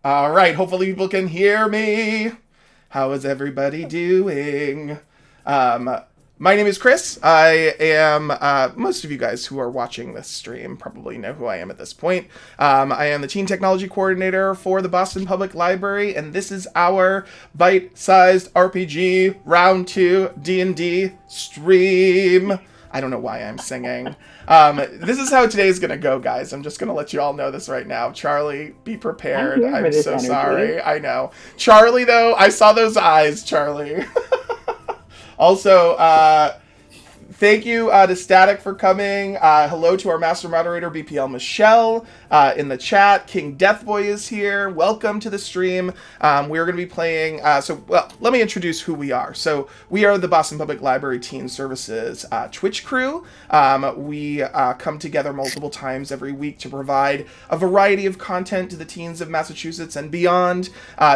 All right, hopefully people can hear me. How is everybody doing? Um, my name is Chris. I am, most of you guys who are watching this stream probably know who I am at this point. I am the Teen Technology Coordinator for the Boston Public Library, and this is our bite-sized RPG Round 2 D&D stream. I don't know why I'm singing. This is how today's gonna go, guys. I'm just gonna let you all know this right now. Charlie, be I'm prepared. here for I'm this so energy. sorry. I know. Charlie, though, I saw those eyes, Charlie. Also, thank you to Static for coming. Hello to our master moderator, BPL Michelle, in the chat. King Deathboy is here. Welcome to the stream. We're going to be playing. Let me introduce who we are. So, we are the Boston Public Library Teen Services Twitch crew. We come together multiple times every week to provide a variety of content to the teens of Massachusetts and beyond.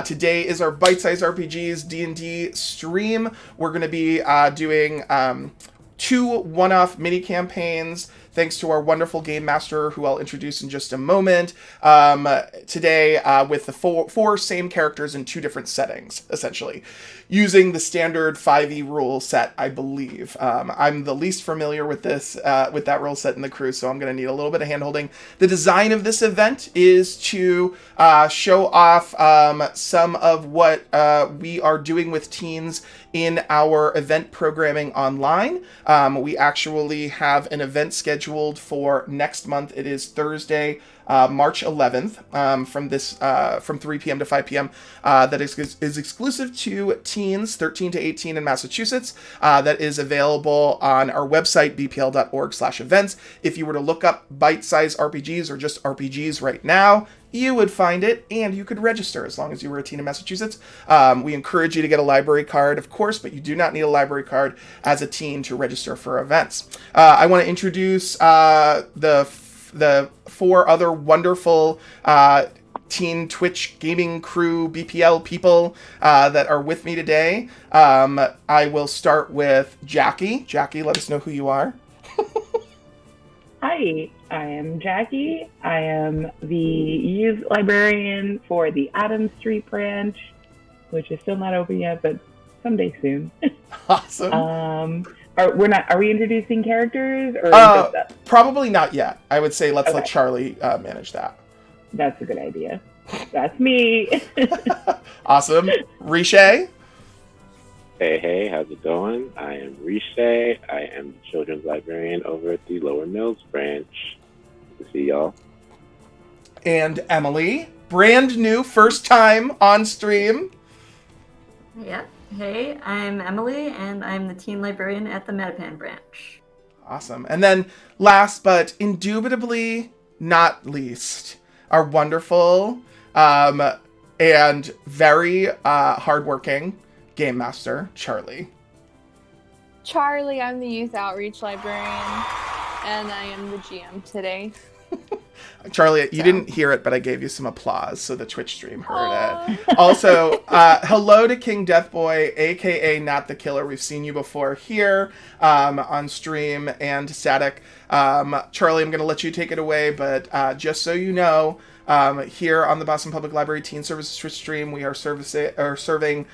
Today is our Bite-Size RPGs D&D stream. We're going to be doing two one-off mini campaigns thanks to our wonderful game master who I'll introduce in just a moment. Today with the four same characters in two different settings, essentially, using the standard 5e rule set, I believe. I'm the least familiar with this, with that rule set in the crew, so I'm going to need a little bit of handholding. The design of this event is to show off some of what we are doing with teens in our event programming online. We actually have an event scheduled for next month. It is Thursday, March 11th, from 3 p.m. to 5 p.m. That is exclusive to teens 13 to 18 in Massachusetts. That is available on our website, bpl.org/events. If you were to look up bite-size RPGs or just RPGs right now, you would find it, and you could register as long as you were a teen in Massachusetts. We encourage you to get a library card, of course, but you do not need a library card as a teen to register for events. I want to introduce the four other wonderful teen Twitch gaming crew BPL people that are with me today. I will start with Jackie. Jackie, let us know who you are. Hi, I am Jackie. I am the youth librarian for the Adams Street branch, which is still not open yet, but someday soon. Awesome. Are we introducing characters or just us? Probably not yet. I would say let's Okay. let Charlie manage that. That's a good idea. That's me. Awesome. Riche. Hey, how's it going? I am Riche. I am the children's librarian over at the Lower Mills branch. Good to see y'all. And Emily. Brand new, first time on stream. Yeah. Hey, I'm Emily, and I'm the teen librarian at the Mattapan branch. Awesome. And then last but indubitably not least, our wonderful and very hardworking game master, Charlie. Charlie, I'm the youth outreach librarian, and I am the GM today. Charlie, you didn't hear it, but I gave you some applause, so the Twitch stream heard it. Also, hello to King Deathboy, aka Not the Killer. We've seen you before here on stream, and Static. Charlie, I'm going to let you take it away, but just so you know, here on the Boston Public Library Teen Services Twitch stream, we are serving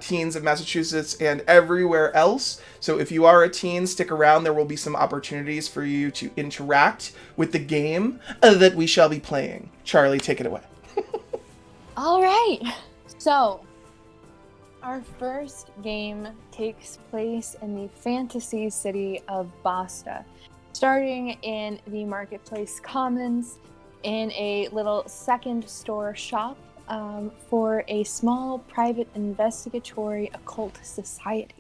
teens of Massachusetts and everywhere else. So if you are a teen, stick around. There will be some opportunities for you to interact with the game that we shall be playing. Charlie, take it away. All right. So, our first game takes place in the fantasy city of Basta, starting in the Marketplace Commons in a little second store shop for a small private investigatory occult society.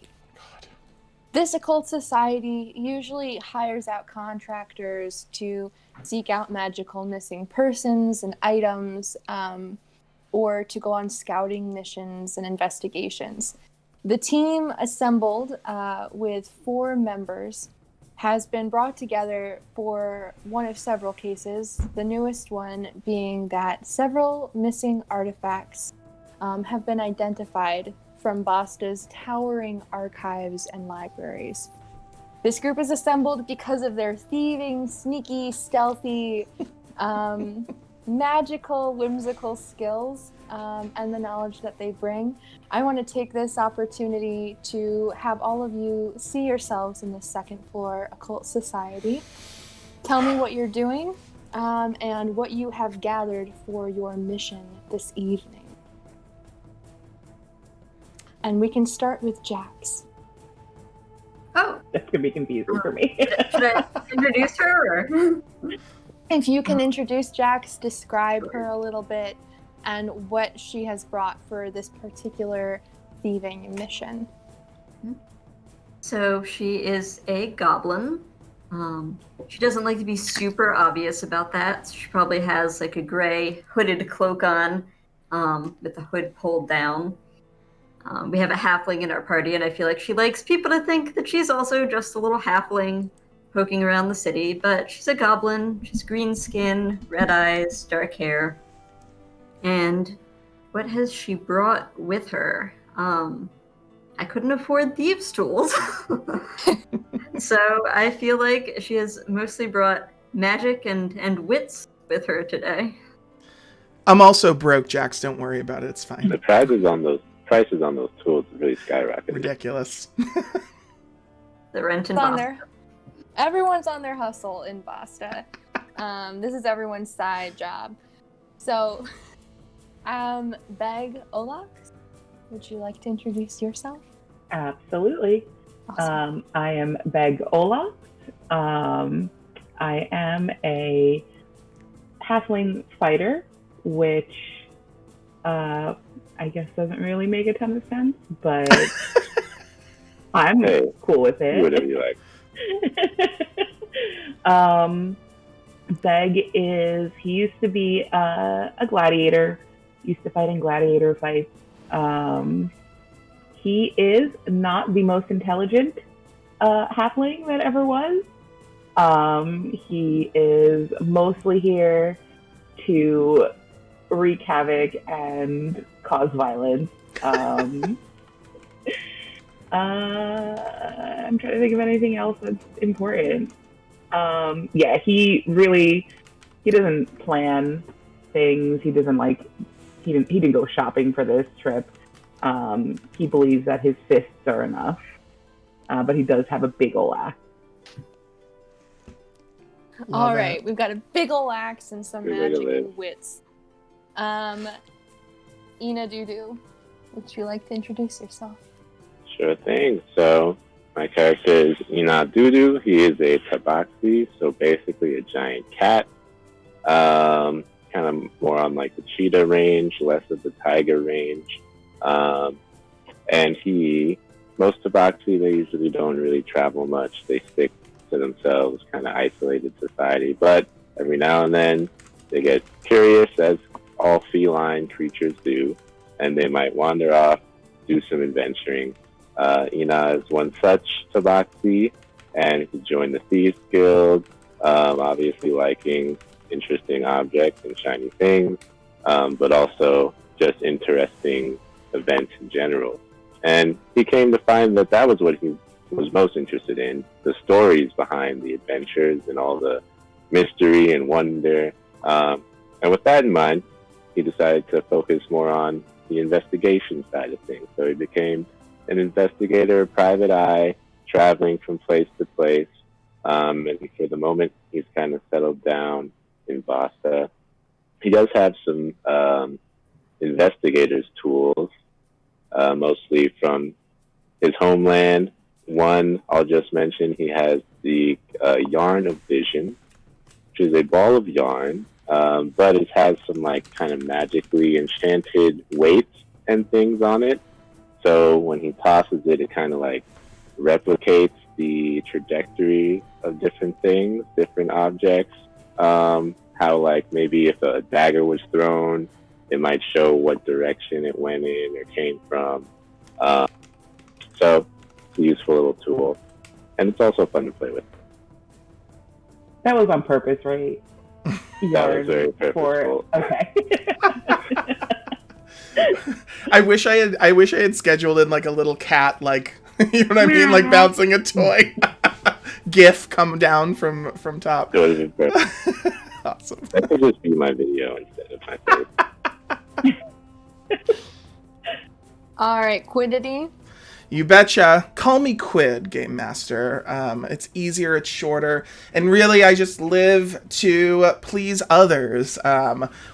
This occult society usually hires out contractors to seek out magical missing persons and items, or to go on scouting missions and investigations. The team assembled with 4 members has been brought together for one of several cases, the newest one being that several missing artifacts have been identified from Basta's towering archives and libraries. This group is assembled because of their thieving, sneaky, stealthy magical, whimsical skills and the knowledge that they bring. I want to take this opportunity to have all of you see yourselves in the second floor occult society. Tell me what you're doing and what you have gathered for your mission this evening. And we can start with Jax. Oh, That's going to be confusing for me. should I introduce her? Or? If you can introduce Jax, describe her a little bit, and what she has brought for this particular thieving mission. So she is a goblin. She doesn't like to be super obvious about that. So she probably has like a gray hooded cloak on with the hood pulled down. We have a halfling in our party, and I feel like she likes people to think that she's also just a little halfling poking around the city, but she's a goblin. She's green skin, red eyes, dark hair. And what has she brought with her? I couldn't afford thieves' tools. So I feel like she has mostly brought magic and wits with her today. I'm also broke, Jax. Don't worry about it. It's fine. The prices on those tools really skyrocketed. Ridiculous. The rent in It's on Boston. there. Everyone's on their hustle in Basta. This is everyone's side job. So, Beg Olax, would you like to introduce yourself? Absolutely. Awesome. I am Beg Ola. I am a halfling fighter, which I guess doesn't really make a ton of sense, but I'm Hey, cool with it. Whatever you like. Beg he used to be a gladiator, used to fight in gladiator fights. He is not the most intelligent halfling that ever was. He is mostly here to wreak havoc and cause violence. I'm trying to think of anything else that's important. Yeah, he doesn't plan things. He didn't go shopping for this trip. He believes that his fists are enough, but he does have a big ol' axe. All Love right, we've got a big ol' axe and some Good way to magic live. and wits. Ina Dudu, would you like to introduce yourself? Sure thing. So my character is Ina Dudu. He is a tabaxi, so basically a giant cat. Kind of more on like the cheetah range, less of the tiger range. And most tabaxi, they usually don't really travel much. They stick to themselves, kind of isolated society. But every now and then, they get curious, as all feline creatures do, and they might wander off, do some adventuring. Ina is one such tabaxi, and he joined the Thieves Guild, obviously liking interesting objects and shiny things, but also just interesting events in general. And he came to find that that was what he was most interested in, the stories behind the adventures and all the mystery and wonder. And with that in mind, he decided to focus more on the investigation side of things. So he became an investigator, private eye, traveling from place to place. And for the moment, he's kind of settled down in Basta. He does have some investigator's tools, mostly from his homeland. One, I'll just mention, he has the Yarn of Vision, which is a ball of yarn, but it has some like kind of magically enchanted weights and things on it. So when he tosses it, it kind of like replicates the trajectory of different things, different objects. How like maybe if a dagger was thrown, it might show what direction it went in or came from. So it's a useful little tool. And it's also fun to play with. That was on purpose, right? That was very purposeful. Okay. I wish I had scheduled in like a little cat, like you know what I mean, like bouncing a toy. GIF come down from top. It would have been perfect. Awesome. That could just be my video instead of my face. All right, Quiddity. You betcha. Call me Quid, Game Master. It's easier, it's shorter, and really I just live to please others.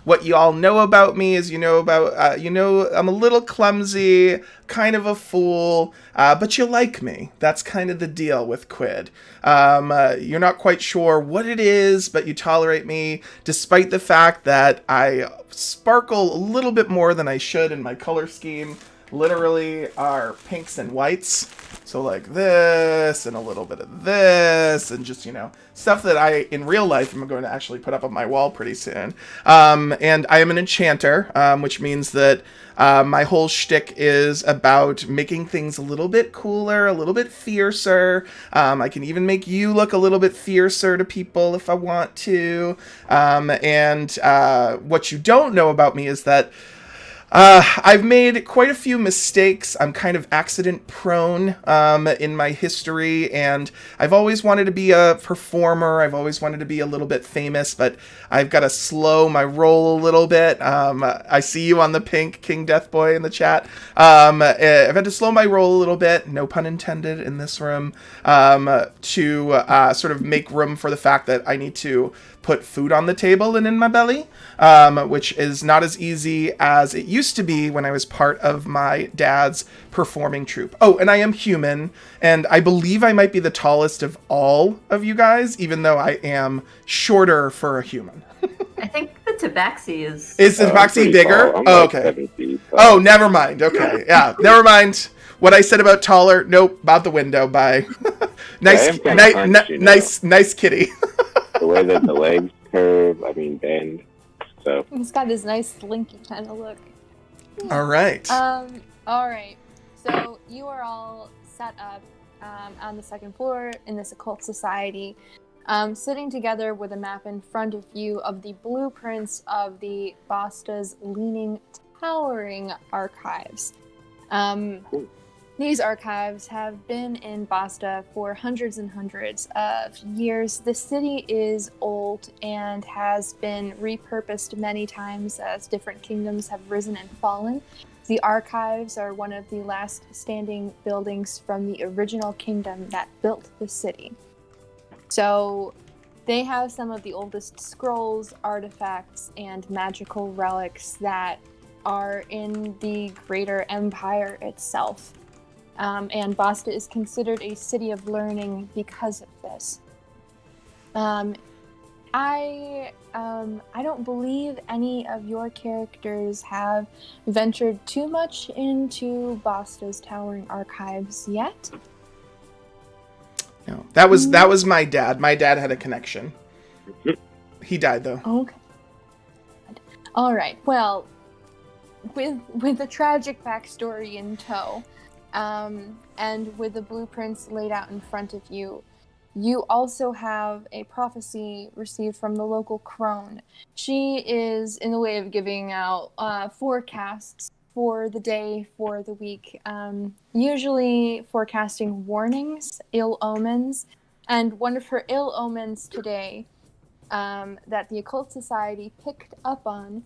What you all know about me is I'm a little clumsy, kind of a fool, but you like me. That's kind of the deal with Quid. You're not quite sure what it is, but you tolerate me, despite the fact that I sparkle a little bit more than I should in my color scheme. Literally are pinks and whites. So like this and a little bit of this and just, stuff that I, in real life, am going to actually put up on my wall pretty soon. And I am an enchanter, which means that my whole shtick is about making things a little bit cooler, a little bit fiercer. I can even make you look a little bit fiercer to people if I want to. And what you don't know about me is that I've made quite a few mistakes. I'm kind of accident prone in my history, and I've always wanted to be a performer. I've always wanted to be a little bit famous, but I've got to slow my roll a little bit. I see you on the pink, King Deathboy, in the chat. I've had to slow my roll a little bit, no pun intended in this room, to sort of make room for the fact that I need to put food on the table and in my belly, which is not as easy as it used to be when I was part of my dad's performing troupe. Oh, and I am human, and I believe I might be the tallest of all of you guys, even though I am shorter for a human. I think the tabaxi is... Is the tabaxi bigger? Tall. Oh, okay. 7 feet tall. Oh, never mind. Okay, yeah, never mind. What I said about taller, nope, out the window. Bye. Nice kitty. The way that the legs curve, bend. So He's got this nice slinky kind of look. All right. All right. So you are all set up on the second floor in this occult society, sitting together with a map in front of you of the blueprints of the Basta's leaning, towering archives. These archives have been in Basta for hundreds and hundreds of years. The city is old and has been repurposed many times as different kingdoms have risen and fallen. The archives are one of the last standing buildings from the original kingdom that built the city. So they have some of the oldest scrolls, artifacts, and magical relics that are in the greater empire itself. And Basta is considered a city of learning because of this. I don't believe any of your characters have ventured too much into Basta's towering archives yet. No, that was my dad. My dad had a connection. He died though. Okay. All right. Well, with a tragic backstory in tow. And with the blueprints laid out in front of you, you also have a prophecy received from the local crone. She is in the way of giving out forecasts for the day, for the week, usually forecasting warnings, ill omens, and one of her ill omens today that the Occult Society picked up on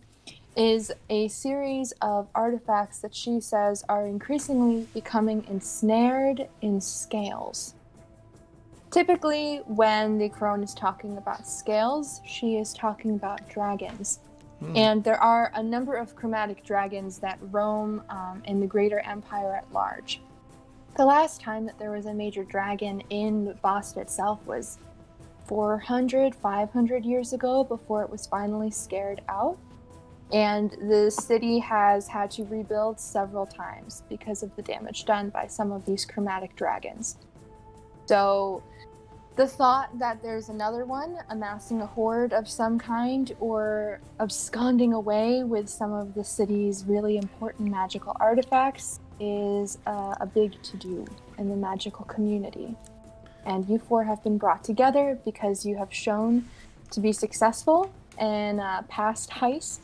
is a series of artifacts that she says are increasingly becoming ensnared in scales. Typically, when the crone is talking about scales, she is talking about dragons. And there are a number of chromatic dragons that roam in the greater empire at large. The last time that there was a major dragon in Basta itself was 400, 500 years ago, before it was finally scared out. And the city has had to rebuild several times because of the damage done by some of these chromatic dragons. So the thought that there's another one amassing a horde of some kind or absconding away with some of the city's really important magical artifacts is a big to-do in the magical community. And you four have been brought together because you have shown to be successful in past heists.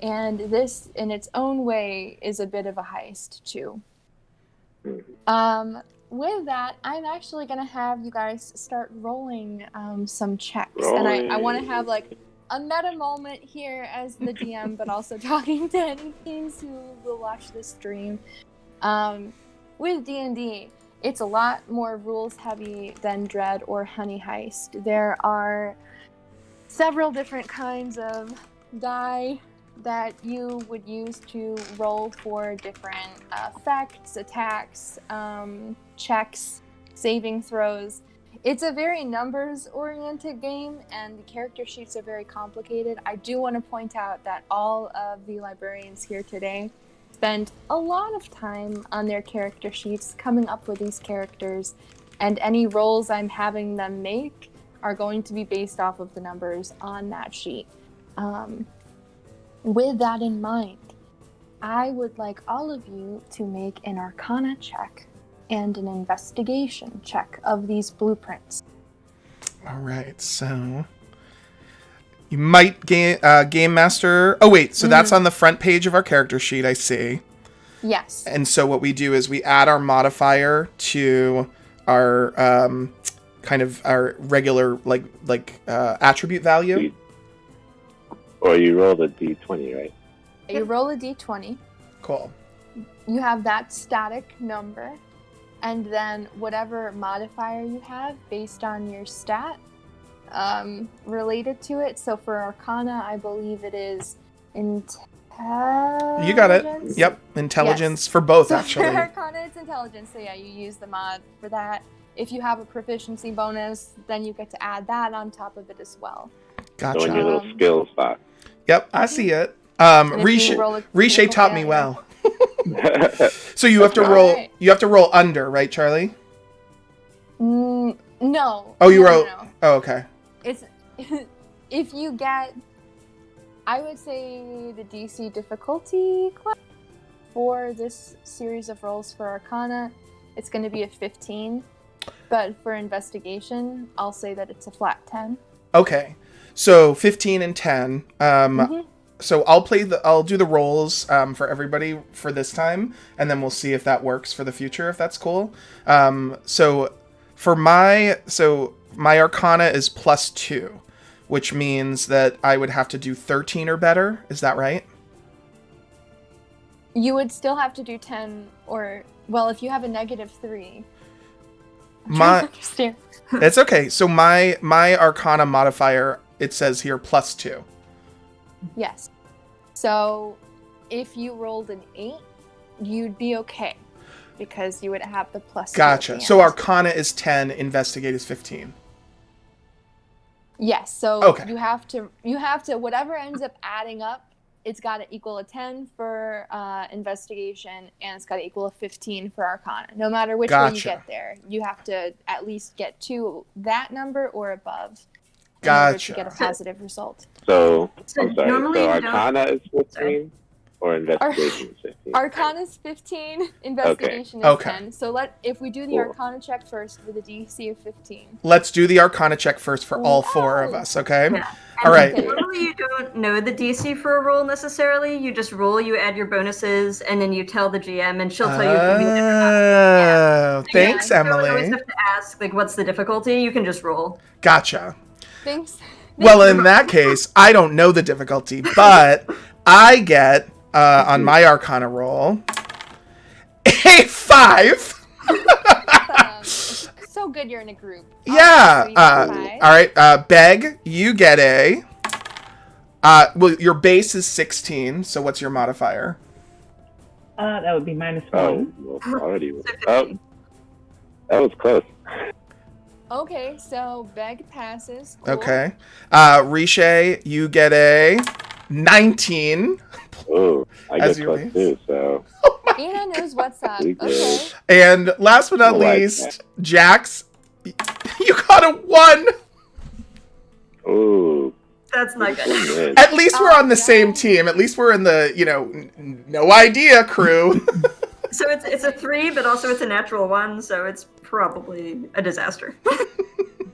And this, in its own way, is a bit of a heist, too. With that, I'm actually going to have you guys start rolling some checks. And I want to have, a meta moment here as the DM, but also talking to any teens who will watch this stream. With D&D, it's a lot more rules heavy than Dread or Honey Heist. There are several different kinds of die that you would use to roll for different effects, attacks, checks, saving throws. It's a very numbers-oriented game, and the character sheets are very complicated. I do want to point out that all of the librarians here today spent a lot of time on their character sheets coming up with these characters, and any rolls I'm having them make are going to be based off of the numbers on that sheet. With that in mind, I would like all of you to make an Arcana check and an investigation check of these blueprints. All right, so you might game master. Oh wait, so that's on the front page of our character sheet. I see. Yes. And so what we do is we add our modifier to our kind of our regular like attribute value. Or you roll the d20, right? You roll a d20. Cool. You have that static number, and then whatever modifier you have based on your stat related to it. So for Arcana, I believe it is intelligence. You got it. Yep, intelligence for both, So actually. for Arcana, it's intelligence. So yeah, you use the mod for that. If you have a proficiency bonus, then you get to add that on top of it as well. Gotcha. So in your little skills box. Yep, I see it. And if you roll a Riche critical taught me failure- well. So you have to roll. Alright. You have to roll under, right, Charlie? No. Oh, you No, wrote. no. Oh, okay. It's if you get, I would say the DC difficulty class for this series of rolls for Arcana, it's going to be a 15. But for investigation, I'll say that it's a flat 10. Okay. So 15 and 10. So I'll do the rolls for everybody for this time, and then we'll see if that works for the future, if that's cool. So my Arcana is +2, which means that I would have to do 13 or better. Is that right? You would still have to do 10, or well, if you have a -3. Understand. It's okay. So my Arcana modifier, it says here +2. Yes. So if you rolled an 8, you'd be okay because you would have the +2. Gotcha. at the So end. Arcana is 10, Investigate is 15. Yes. So Okay. you have to whatever ends up adding up, it's got to equal a 10 for investigation, and it's got to equal a 15 for Arcana. No matter which way you Gotcha. get there, you have to at least get to that number or above in order to Gotcha. get a positive result. So, So I'm sorry. normally So you don't- Arcana is 15 Sorry. or investigation is 15? Arcana's 15, investigation is Okay. 10. So if we do the Cool. Arcana check first with a DC of 15. Let's do the Arcana check first for all 4 of Wow. us, okay? Yeah. All right. Okay. Normally you don't know the DC for a roll necessarily. You just roll, you add your bonuses, and then you tell the GM, and she'll tell you. If you Oh, thanks, You don't always Emily. have to ask, like, what's the difficulty? You can just roll. Gotcha. Thanks. Well, in that case, I don't know the difficulty, but I get, on my Arcana roll, a 5. So good you're in a group. Yeah. Alright, so you get All right. Beg, you get a. Well, your base is 16. So what's your modifier? That would be -1. Oh, well, already. Oh, that was close. Okay, so Beg passes. Cool. Okay. Riche, you get a 19. Oh, I As get your plus base. 2, so Ina knows what's up. We good. Okay. And last but not I like least, Jax, you got a 1. oh, That's not good. man. At least we're on the same yeah. team. At least we're in the, no idea crew. So it's a 3, but also it's a natural 1, so it's probably a disaster.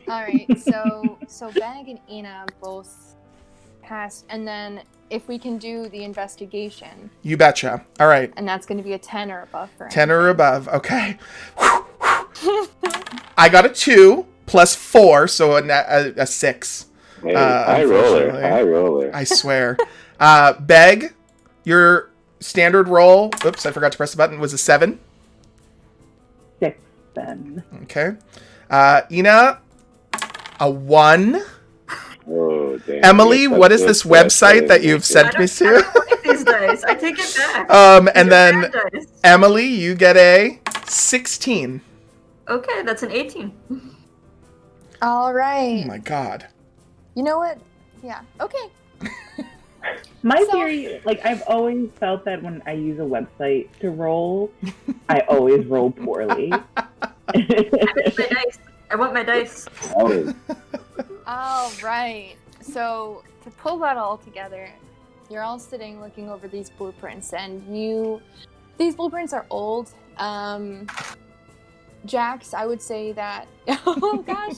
All right. So Beg and Ina both passed, and then if we can do the investigation, You betcha. All right. and that's going to be a 10 or above for 10 or above. Okay. I got a 2 plus 4, so a 6. Hey, high roller. Unfortunately. High roller. I swear. Beg, your standard roll, oops, I forgot to press the button, was a 7. 6 then. Okay. Ina, a 1. Oh, damn. Emily, what is this website that you've sent me I to? don't like these dice. I take it back. And These are then bad dice. Emily, you get a 16. Okay, that's an 18. All Oh right. my god. You know what? Yeah. Okay. My So- theory, like, I've always felt that when I use a website to roll, I always roll poorly. My dice. I want my dice. Oh, All right. So to pull that all together, you're all sitting looking over these blueprints, and these blueprints are old. Jax, I would say that oh gosh,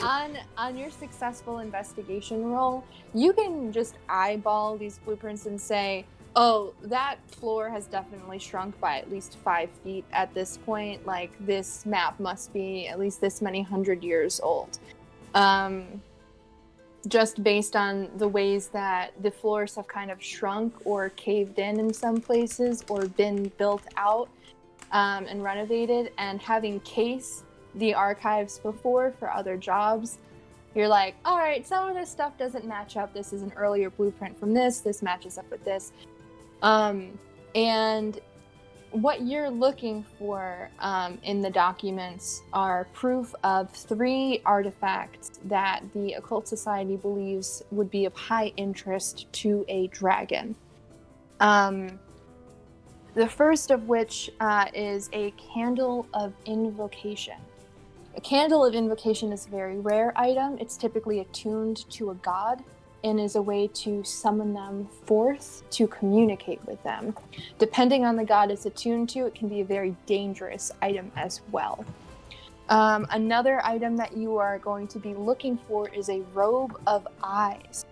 on your successful investigation roll, you can just eyeball these blueprints and say, oh, that floor has definitely shrunk by at least 5 feet at this point. Like, this map must be at least this many 100 years old. Just based on the ways that the floors have kind of shrunk or caved in some places, or been built out and renovated, and having cased the archives before for other jobs, you're like, all right, some of this stuff doesn't match up. This is an earlier blueprint from this matches up with this. And what you're looking for in the documents are proof of 3 artifacts that the Occult Society believes would be of high interest to a dragon. The first of which is a Candle of Invocation. A Candle of Invocation is a very rare item. It's typically attuned to a god and is a way to summon them forth to communicate with them. Depending on the god it's attuned to, it can be a very dangerous item as well. Another item that you are going to be looking for is a Robe of Eyes.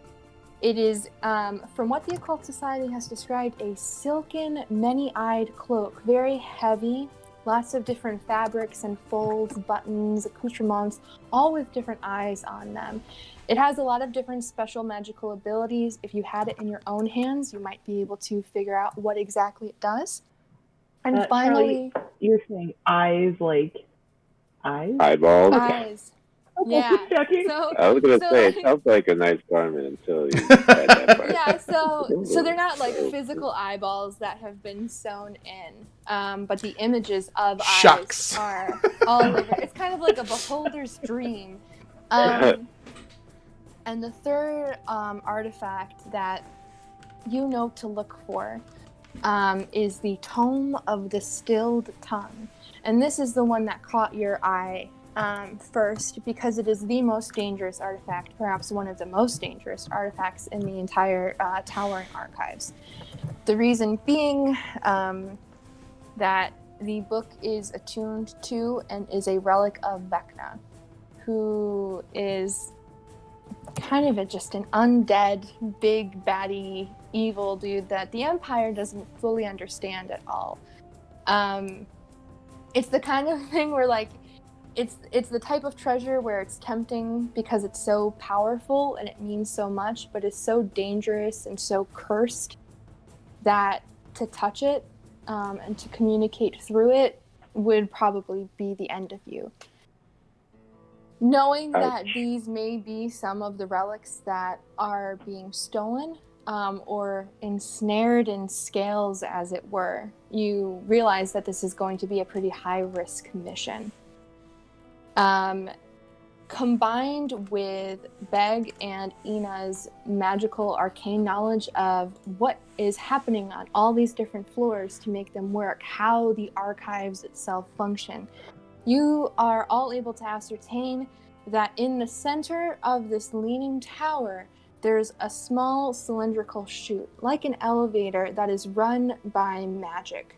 It is, from what the Occult Society has described, a silken, many-eyed cloak, very heavy, lots of different fabrics and folds, buttons, accoutrements, all with different eyes on them. It has a lot of different special magical abilities. If you had it in your own hands, you might be able to figure out what exactly it does. And finally, Charlie, you're saying eyes like eyes? eyeballs. eyes. Okay, Yeah. just checking. So, I was gonna so, say, like- it sounds like a nice garment until you said that part. Yeah, so they're not like physical eyeballs that have been sewn in, but the images of Shucks. eyes are all over. It's kind of like a beholder's dream. And the third artifact that you know to look for is the Tome of the Stilled Tongue. And this is the one that caught your eye first, because it is the most dangerous artifact, perhaps one of the most dangerous artifacts in the entire Towering Archives. The reason being that the book is attuned to and is a relic of Vecna, who is kind of just an undead, big, baddie, evil dude that the Empire doesn't fully understand at all. It's the kind of thing where, like, it's the type of treasure where it's tempting because it's so powerful and it means so much, but it's so dangerous and so cursed that to touch it and to communicate through it would probably be the end of you. Knowing that these may be some of the relics that are being stolen or ensnared in scales, as it were, you realize that this is going to be a pretty high-risk mission. Combined with Beg and Ina's magical arcane knowledge of what is happening on all these different floors to make them work, how the archives itself function, you are all able to ascertain that in the center of this leaning tower, there's a small cylindrical chute, like an elevator, that is run by magic.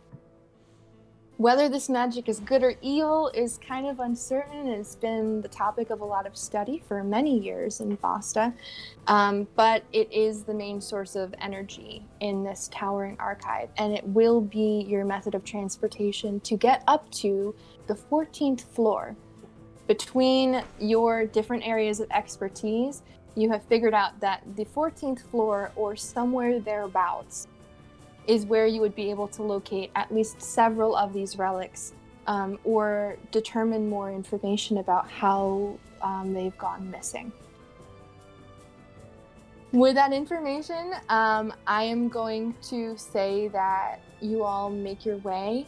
Whether this magic is good or evil is kind of uncertain. It's been the topic of a lot of study for many years in Basta, but it is the main source of energy in this Towering Archive, and it will be your method of transportation to get up to the 14th floor. Between your different areas of expertise, you have figured out that the 14th floor or somewhere thereabouts is where you would be able to locate at least several of these relics, or determine more information about how they've gone missing. With that information, I am going to say that you all make your way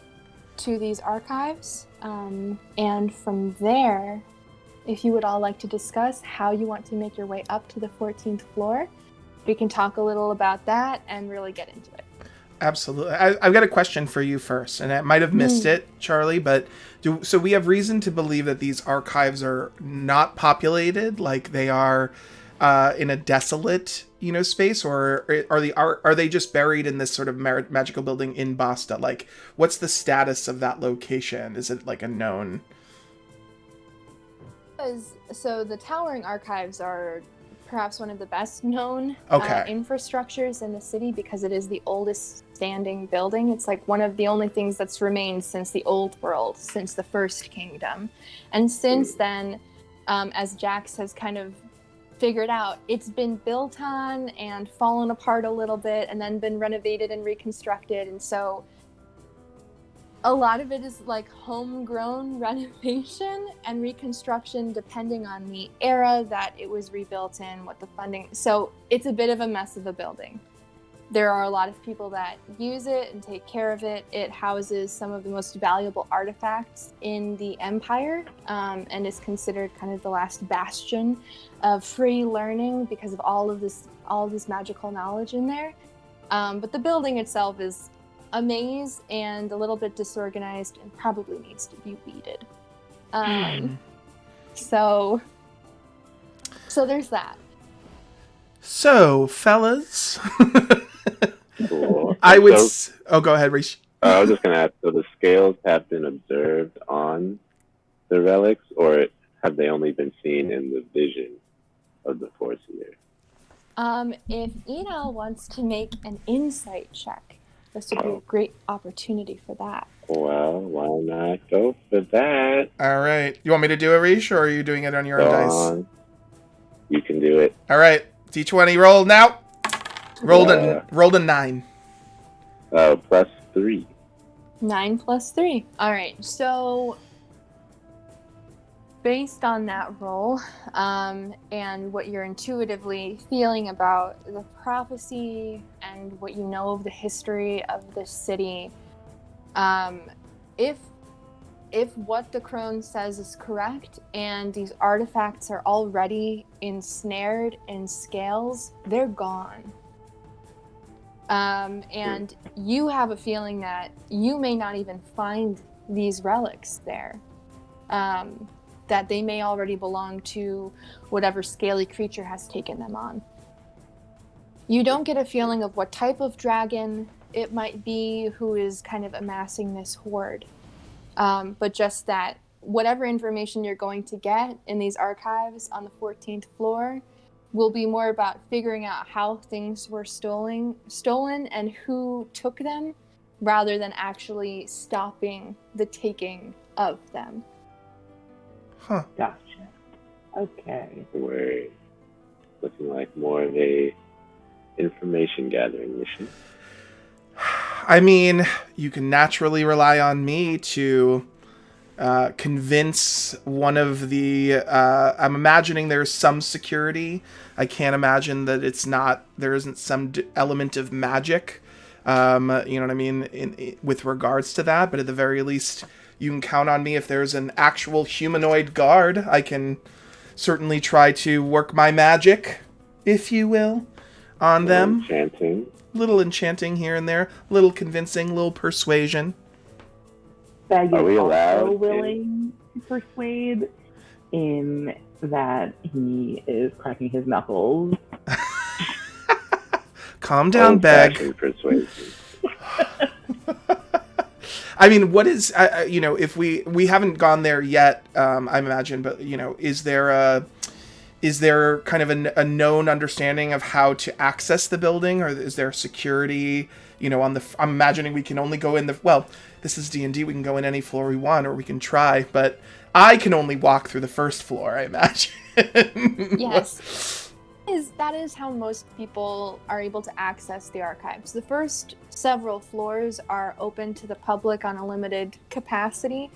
to these archives, and from there, if you would all like to discuss how you want to make your way up to the 14th floor, we can talk a little about that and really get into it. Absolutely. I've got a question for you first, and I might have missed it, Charlie, but so we have reason to believe that these archives are not populated, like they are in a desolate, space, or are they just buried in this sort of magical building in Basta? Like, what's the status of that location? Is it like a known? So the Towering Archives are perhaps one of the best known infrastructures in the city because it is the oldest standing building. It's like one of the only things that's remained since the old world, since the First Kingdom. And since then, as Jax has kind of figured out, it's been built on and fallen apart a little bit and then been renovated and reconstructed. And so a lot of it is like homegrown renovation and reconstruction depending on the era that it was rebuilt in, what the funding. So it's a bit of a mess of a building. There are a lot of people that use it and take care of it. It houses some of the most valuable artifacts in the Empire, and is considered kind of the last bastion of free learning because of all of this magical knowledge in there. But the building itself is a maze and a little bit disorganized and probably needs to be weeded. So there's that. So, fellas, Cool. go ahead, Rish. I was just going to ask, so the scales have been observed on the relics, or have they only been seen in the vision of the Foreseer? If Enel wants to make an insight check, this would be a great opportunity for that. Well, why not go for that? All right. You want me to do it, Rish, or are you doing it on your own dice? You can do it. All right. D20 roll now. Rolled a 9. Plus 3. 9 plus 3. All right. So based on that roll, and what you're intuitively feeling about the prophecy and what you know of the history of this city, if what the crone says is correct and these artifacts are already ensnared in scales, they're gone. And you have a feeling that you may not even find these relics there. That they may already belong to whatever scaly creature has taken them on. You don't get a feeling of what type of dragon it might be who is kind of amassing this hoard. But just that whatever information you're going to get in these archives on the 14th floor will be more about figuring out how things were stolen and who took them, rather than actually stopping the taking of them. Huh. Gotcha. Okay. We're looking like more of a information gathering mission. I mean, you can naturally rely on me to convince one of the... I'm imagining there's some security. I can't imagine that there isn't some element of magic, you know what I mean, with regards to that. But at the very least, you can count on me. If there's an actual humanoid guard, I can certainly try to work my magic, if you will, on them. Enchanting. Little enchanting here and there, little convincing, little persuasion. Bag Are we is allowed also willing to persuade in that he is cracking his knuckles. Calm down, Bag. Old-fashioned persuasion. I mean, what is, if we haven't gone there yet, I imagine, but, is there kind of a known understanding of how to access the building, or is there security, I'm imagining we can only go in this is D&D, we can go in any floor we want, or we can try, but I can only walk through the first floor, I imagine. Yes. that is how most people are able to access the archives. The first several floors are open to the public on a limited capacity,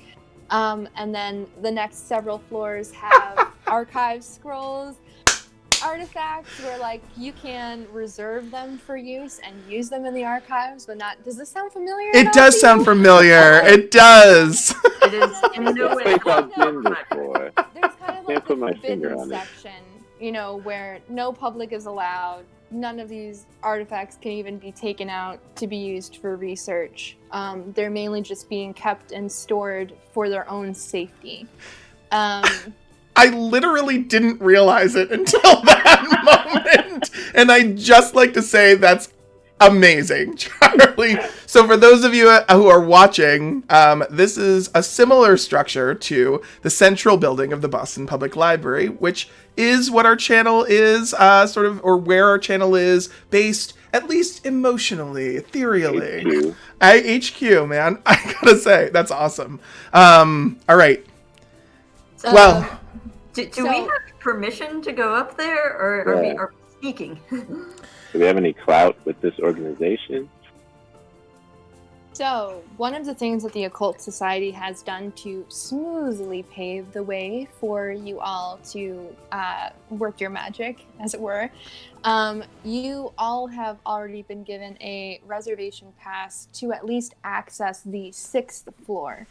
and then the next several floors have archive scrolls, artifacts where like you can reserve them for use and use them in the archives, but not. Does this sound familiar? It does sound familiar. It does. It is in no way. It's like I've been before. There's kind of like Can't put my the finger forbidden on it. section, you know, where no public is allowed. None of these artifacts can even be taken out to be used for research. They're mainly just being kept and stored for their own safety. I literally didn't realize it until that moment. And I'd just like to say that's amazing, Charlie. So for those of you who are watching, this is a similar structure to the central building of the Boston Public Library, which is what our channel is, or where our channel is based, at least emotionally, ethereally. HQ, man. I gotta say, that's awesome. All right. Well... Do we have permission to go up there, or are we speaking? Do we have any clout with this organization? So, one of the things that the Occult Society has done to smoothly pave the way for you all to work your magic, as it were, you all have already been given a reservation pass to at least access the 6th floor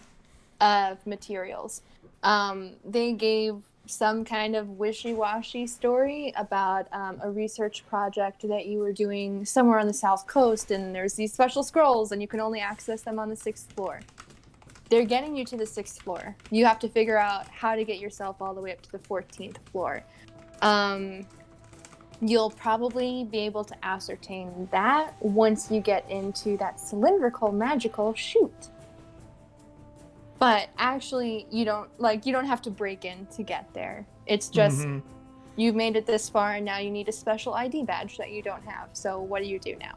of materials. They gave some kind of wishy-washy story about a research project that you were doing somewhere on the South Coast, and there's these special scrolls, and you can only access them on the 6th floor. They're getting you to the 6th floor. You have to figure out how to get yourself all the way up to the 14th floor. You'll probably be able to ascertain that once you get into that cylindrical magical chute. But actually, you don't have to break in to get there. It's just you've made it this far, and now you need a special ID badge that you don't have. So what do you do now?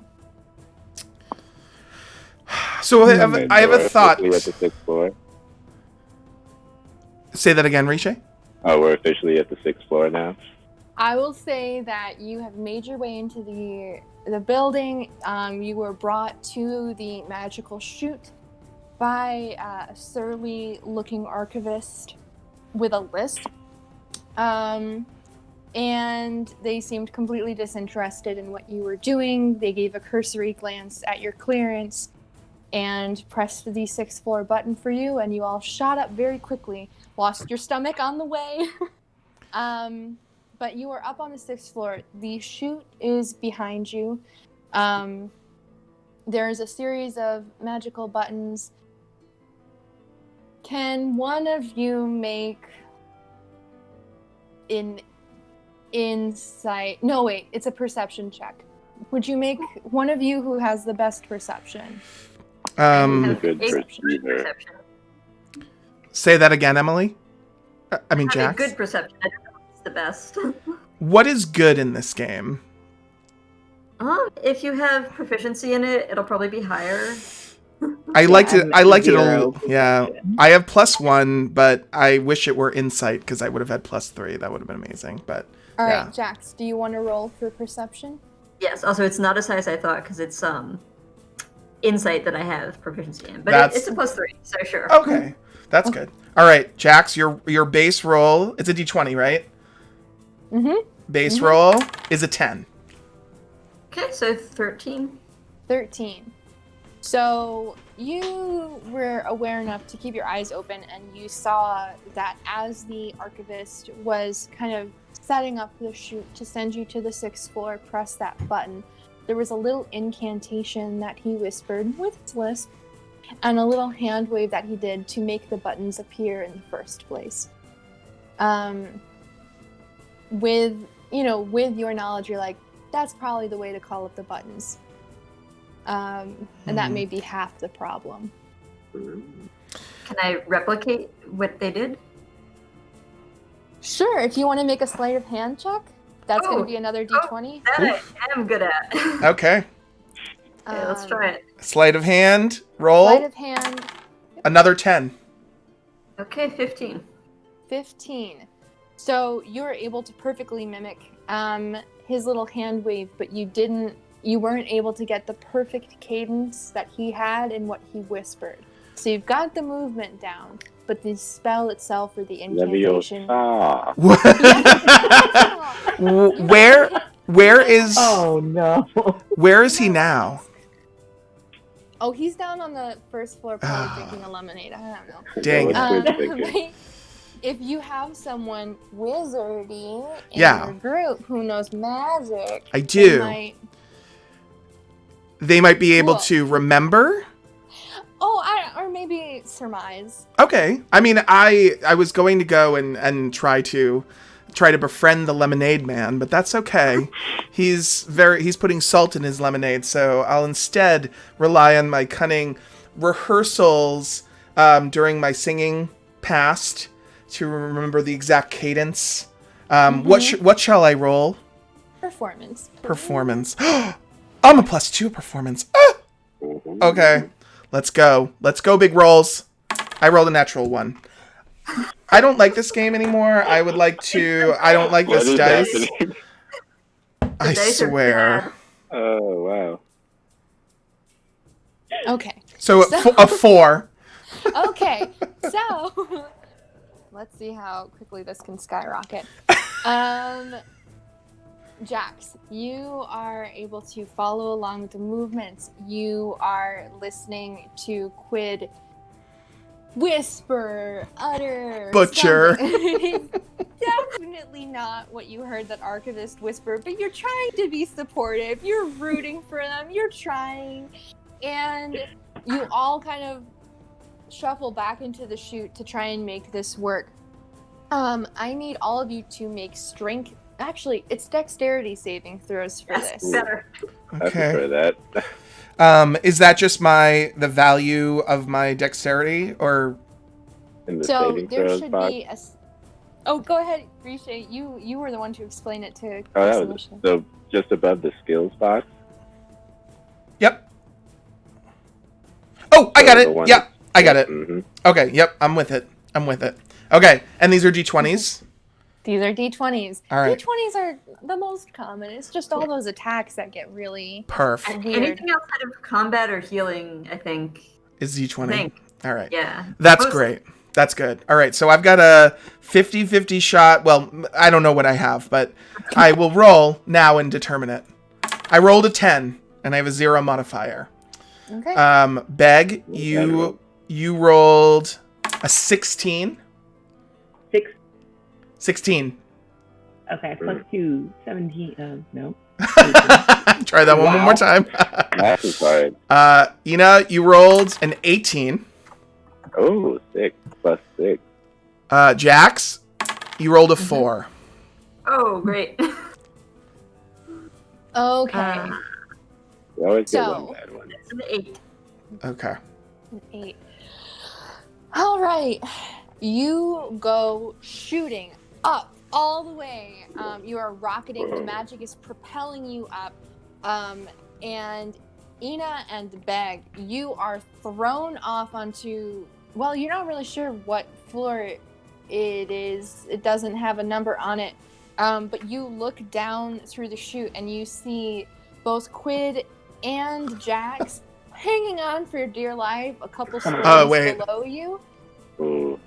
So I have a thought. At the 6th floor. Say that again, Riche. Oh, we're officially at the 6th floor now. I will say that you have made your way into the building. You were brought to the magical chute by a surly-looking archivist with a lisp. And they seemed completely disinterested in what you were doing. They gave a cursory glance at your clearance and pressed the 6th floor button for you, and you all shot up very quickly. Lost your stomach on the way. But you are up on the 6th floor. The chute is behind you. There's a series of magical buttons. Can one of you make an insight? No, wait, it's a perception check. Would you make one of you who has the best perception? Good perception. Say that again, Emily. I mean, Jax. Good perception. I don't know if it's the best. What is good in this game? If you have proficiency in it, it'll probably be higher. I liked it a little. Perception. Yeah, I have +1, but I wish it were insight because I would have had +3. That would have been amazing. But All right, yeah. Jax, do you want to roll for perception? Yes. Also, it's not as high as I thought because it's insight that I have proficiency in, but it's a +3, so sure. Okay, that's good. All right, Jax, your base roll. It's a D20, right? Mm-hmm. Base roll is a 10. Okay, so 13. 13. So you were aware enough to keep your eyes open, and you saw that as the archivist was kind of setting up the chute to send you to the 6th floor, press that button. There was a little incantation that he whispered with his lisp, and a little hand wave that he did to make the buttons appear in the first place. With your knowledge, you're like, that's probably the way to call up the buttons. And that may be half the problem. Can I replicate what they did? Sure, if you want to make a sleight of hand check, that's going to be another D20. That I am good at. Okay. Okay, let's try it. Sleight of hand. Roll. Sleight of hand. Another 10. Okay, 15. 15. So you're able to perfectly mimic his little hand wave, but you weren't able to get the perfect cadence that he had in what he whispered. So you've got the movement down, but the spell itself or the incantation. Where is? Oh no. Where is he now? Oh, he's down on the first floor, probably drinking a lemonade. I don't know. Dang. If you have someone wizardy in Yeah. your group who knows magic, I do. They might be able to remember. Or maybe surmise. Okay. I mean, I was going to go and try to befriend the lemonade man, but that's okay. He's putting salt in his lemonade, so I'll instead rely on my cunning rehearsals during my singing past to remember the exact cadence. What shall I roll? Performance. I'm a +2 performance. Okay. Let's go, big rolls. I rolled a natural 1. I don't like this game anymore. I don't like this dice. I swear. Oh, wow. Okay. So a 4. Okay, so let's see how quickly this can skyrocket. Jax, you are able to follow along with the movements. You are listening to Quid whisper, utter, butcher. Definitely not what you heard that archivist whisper, but you're trying to be supportive. You're rooting for them. You're trying. And you all kind of shuffle back into the chute to try and make this work. I need all of you to make strength. Actually, it's dexterity saving throws for this. Better. I prefer that. Is that just the value of my dexterity, or? In the So saving there throws should box? be a. Oh, go ahead, Riche. You were the one to explain it to. Oh, that was so just above the skills box. Yep. Oh, I got it. Yep, I got it. Mm-hmm. Okay. Yep, I'm with it. Okay, and these are d20s. These are d20s. All right. D20s are the most common. It's just all those attacks that get really Perfect. weird. Anything outside of combat or healing, I think. Is d20. All right. Yeah. That's great. That's good. All right, so I've got a 50-50 shot. Well, I don't know what I have, but I will roll now and determine it. I rolled a 10, and I have a 0 modifier. Okay. Beg, you rolled a 16. 16. Okay, +2, 17. No. Try that one more time. That's hard. Ina, you rolled an 18. Oh, 6 +6. Jax, you rolled a 4. Oh, great. Okay. You always get So- one bad one. It's an 8. Okay. An 8. All right. You go shooting up all the way. You are rocketing. The magic is propelling you up. And Ina and Beg, you are thrown off onto... Well, you're not really sure what floor it is. It doesn't have a number on it. But you look down through the chute and you see both Quid and Jax hanging on for dear life a couple stories below you. Ooh.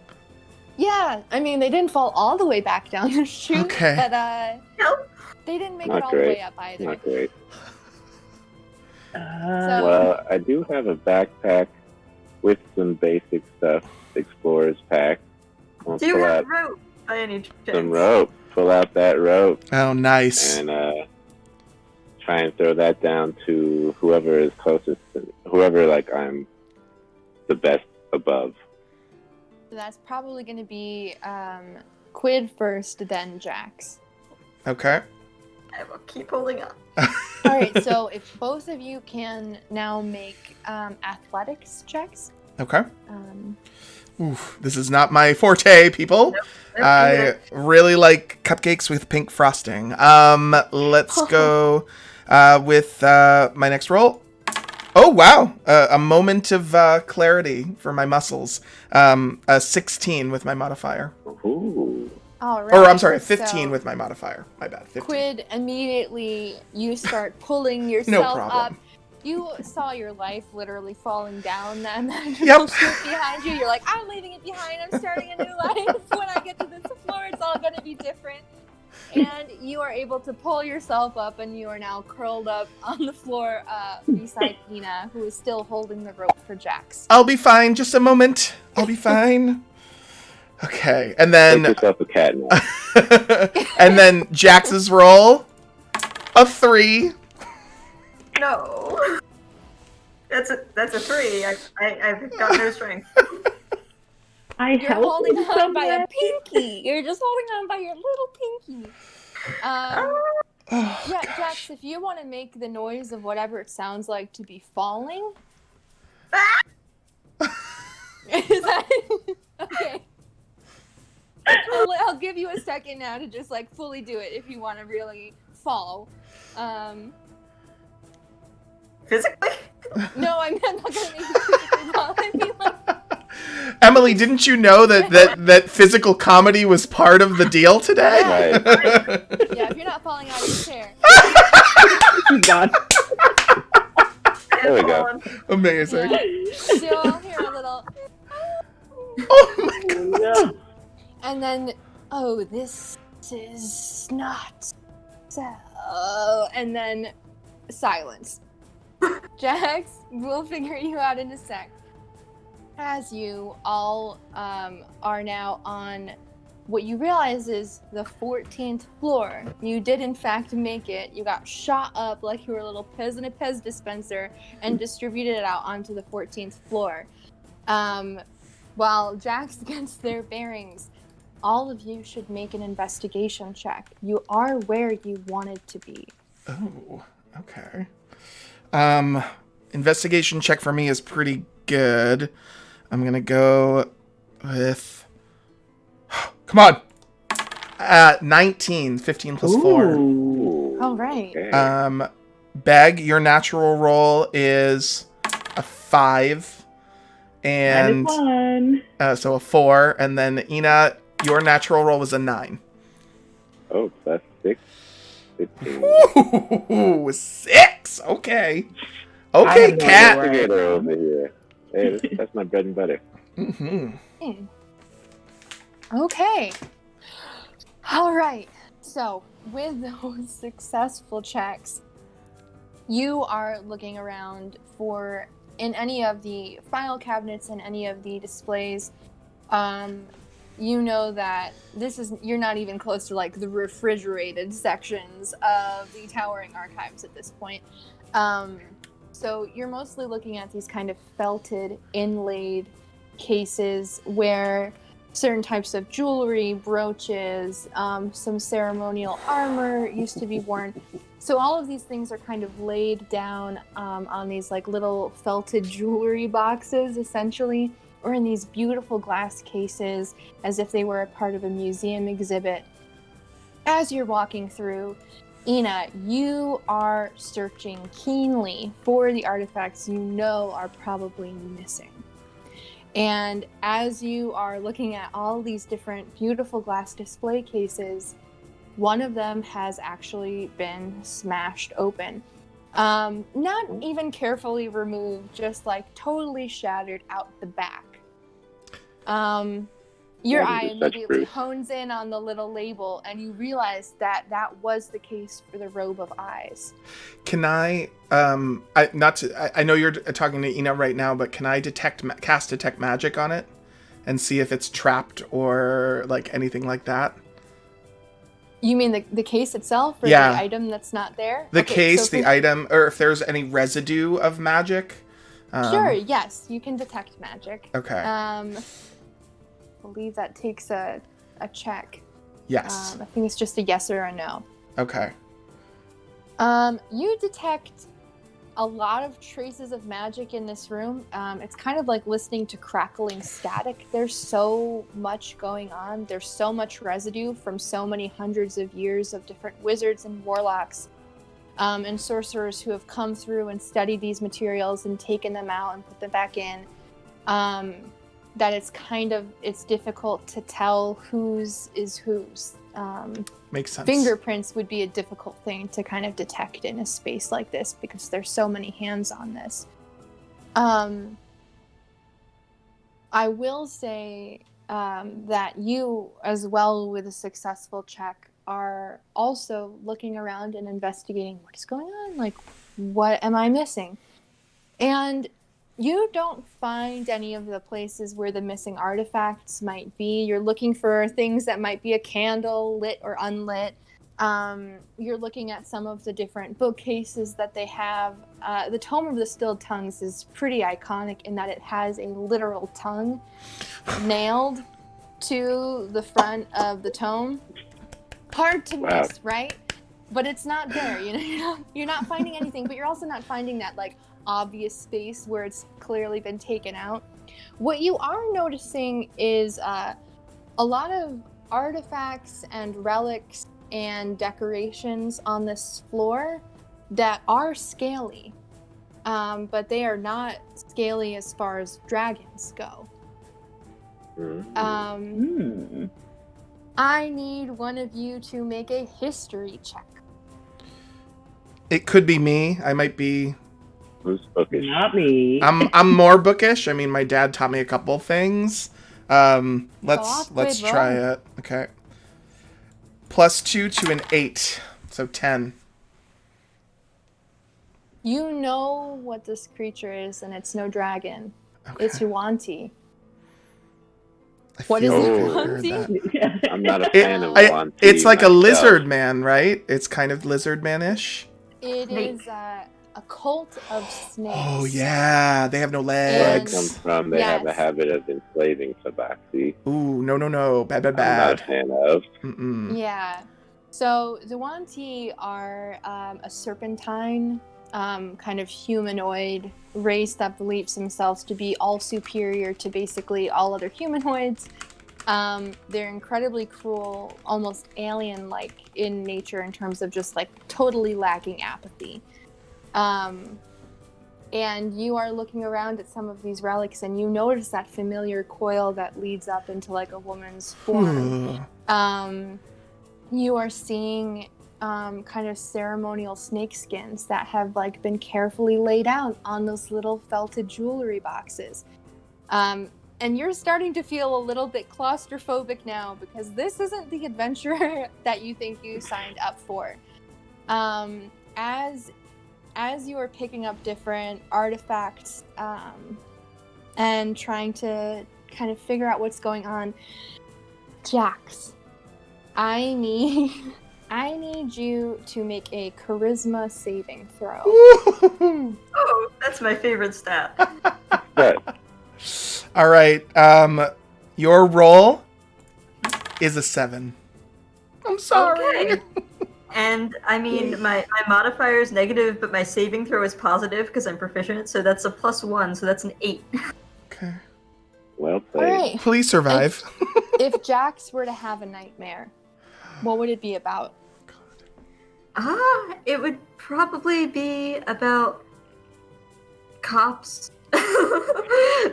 Yeah, I mean, they didn't fall all the way back down the chute, Okay. but Nope. they didn't make Not it all the great. way up either. Not great. So, Well, I do have a backpack with some basic stuff. Explorer's pack. I'll Do you pull have out rope by any chance? some rope. Pull out that rope Oh, nice. and try and throw that down to whoever is closest. Whoever, I'm the best above. So that's probably going to be Quid first, then Jax. Okay. I will keep holding on. All right, so if both of you can now make athletics checks. Okay. Um, Oof, this is not my forte, people. I really like cupcakes with pink frosting. Let's go with my next roll. Oh, wow. A moment of clarity for my muscles. A 16 with my modifier. Ooh. All right. Or I'm sorry, 15 so with my modifier. My bad. 15. Quid, immediately you start pulling yourself problem. up. You saw your life literally falling down that magical ship behind you. You're like, I'm leaving it behind. I'm starting a new life. When I get to this floor, it's all going to be different. And you are able to pull yourself up, and you are now curled up on the floor beside Ina, who is still holding the rope for Jax. I'll be fine. Just a moment. I'll be fine. Okay, and then Make yourself a cat now. and then Jax's roll, a 3. No. That's a 3. I've got no strength. I You're help holding you on by a somewhere. pinky. You're just holding on by your little pinky. Oh, Yeah, gosh. Jax, if you want to make the noise of whatever it sounds like to be falling. Is that okay? I'll give you a second now to just like fully do it if you want to really fall. Physically? No, I'm not gonna make you physically fall. I mean, like, Emily, didn't you know that physical comedy was part of the deal today? Right. yeah, if you're not falling out of your chair. She's gone. There we go. Amazing. Yeah. So you'll hear a little, Oh my god. No. and then, oh, this is not so. And then silence. Jax, we'll figure you out in a sec. As you all are now on what you realize is the 14th floor. You did in fact make it. You got shot up like you were a little Pez in a Pez dispenser and distributed it out onto the 14th floor. While Jax gets their bearings, all of you should make an investigation check. You are where you wanted to be. Oh, okay. Investigation check for me is pretty good. I'm gonna go with... Come on! 19, 15 plus 4. Ooh. All right. Okay. Beg, your natural roll is a 5. And -1. so a 4. And then Ina, your natural roll was a 9. Oh, that's 6. 15. Ooh, 6! Okay. I Okay, have no cat. idea. Investigator over here. Hey, that's my bread and butter. Mm-hmm. Okay. All right. So, with those successful checks, you are looking around for, in any of the file cabinets and any of the displays, you know that you're not even close to like the refrigerated sections of the Towering Archives at this point. So you're mostly looking at these kind of felted, inlaid cases where certain types of jewelry, brooches, some ceremonial armor used to be worn. So all of these things are kind of laid down on these like little felted jewelry boxes, essentially, or in these beautiful glass cases as if they were a part of a museum exhibit. As you're walking through, Ina, you are searching keenly for the artifacts you know are probably missing. And as you are looking at all these different beautiful glass display cases, one of them has actually been smashed open. Not even carefully removed, just like totally shattered out the back. Your eye immediately hones in on the little label, and you realize that that was the case for the Robe of Eyes. Can I know you're talking to Ina right now, but can I cast detect magic on it and see if it's trapped or like anything like that? You mean the case itself, or Yeah. the item that's not there? The Okay, case, so the item, or if there's any residue of magic. Sure, yes, you can detect magic. Okay. I believe that takes a check. Yes. I think it's just a yes or a no. Okay. You detect a lot of traces of magic in this room. It's kind of like listening to crackling static. There's so much going on. There's so much residue from so many hundreds of years of different wizards and warlocks and sorcerers who have come through and studied these materials and taken them out and put them back in. that it's difficult to tell whose is whose. Makes sense. Fingerprints would be a difficult thing to kind of detect in a space like this because there's so many hands on this. I will say that you, as well, with a successful check, are also looking around and investigating what is going on. Like, what am I missing? And you don't find any of the places where the missing artifacts might be. You're looking for things that might be a candle, lit or unlit. You're looking at some of the different bookcases that they have. The Tome of the Stilled Tongues is pretty iconic in that it has a literal tongue nailed to the front of the tome. Hard to miss, right? But it's not there. You're not finding anything, but you're also not finding that like obvious space where it's clearly been taken out. What you are noticing is a lot of artifacts and relics and decorations on this floor that are scaly, but they are not scaly as far as dragons go. I need one of you to make a history check. It could be me. I might be. Who's bookish? Not me. I'm more bookish. I mean, my dad taught me a couple things. Let's try it. Okay. +2 to an 8, so 10. You know what this creature is, and it's no dragon. Okay. It's Yuanti. I What is feel it, like I heard Yuanti? that. I'm not a fan of one. It's like a lizard man, right? It's kind of lizard man-ish. It is a cult of snakes. Oh yeah, they have no Where I legs. come from, they have a habit of enslaving tabaxi. Ooh, no, bad. I'm not a fan of. Mm-mm. Yeah. So the Yuanti are a serpentine, kind of humanoid race that believes themselves to be all superior to basically all other humanoids. They're incredibly cruel, almost alien-like in nature in terms of just like totally lacking apathy. And you are looking around at some of these relics and you notice that familiar coil that leads up into like a woman's form. You are seeing kind of ceremonial snakeskins that have like been carefully laid out on those little felted jewelry boxes. And you're starting to feel a little bit claustrophobic now because this isn't the adventure that you think you signed up for. As you are picking up different artifacts and trying to kind of figure out what's going on, Jax, I need you to make a charisma saving throw. Oh, that's my favorite stat. All right. Your roll is a 7. I'm sorry. Okay. And I mean, my modifier is negative, but my saving throw is positive because I'm proficient, so that's a +1, so that's an 8. Okay. Well played. All right. Please survive. If Jax were to have a nightmare, what would it be about? It would probably be about cops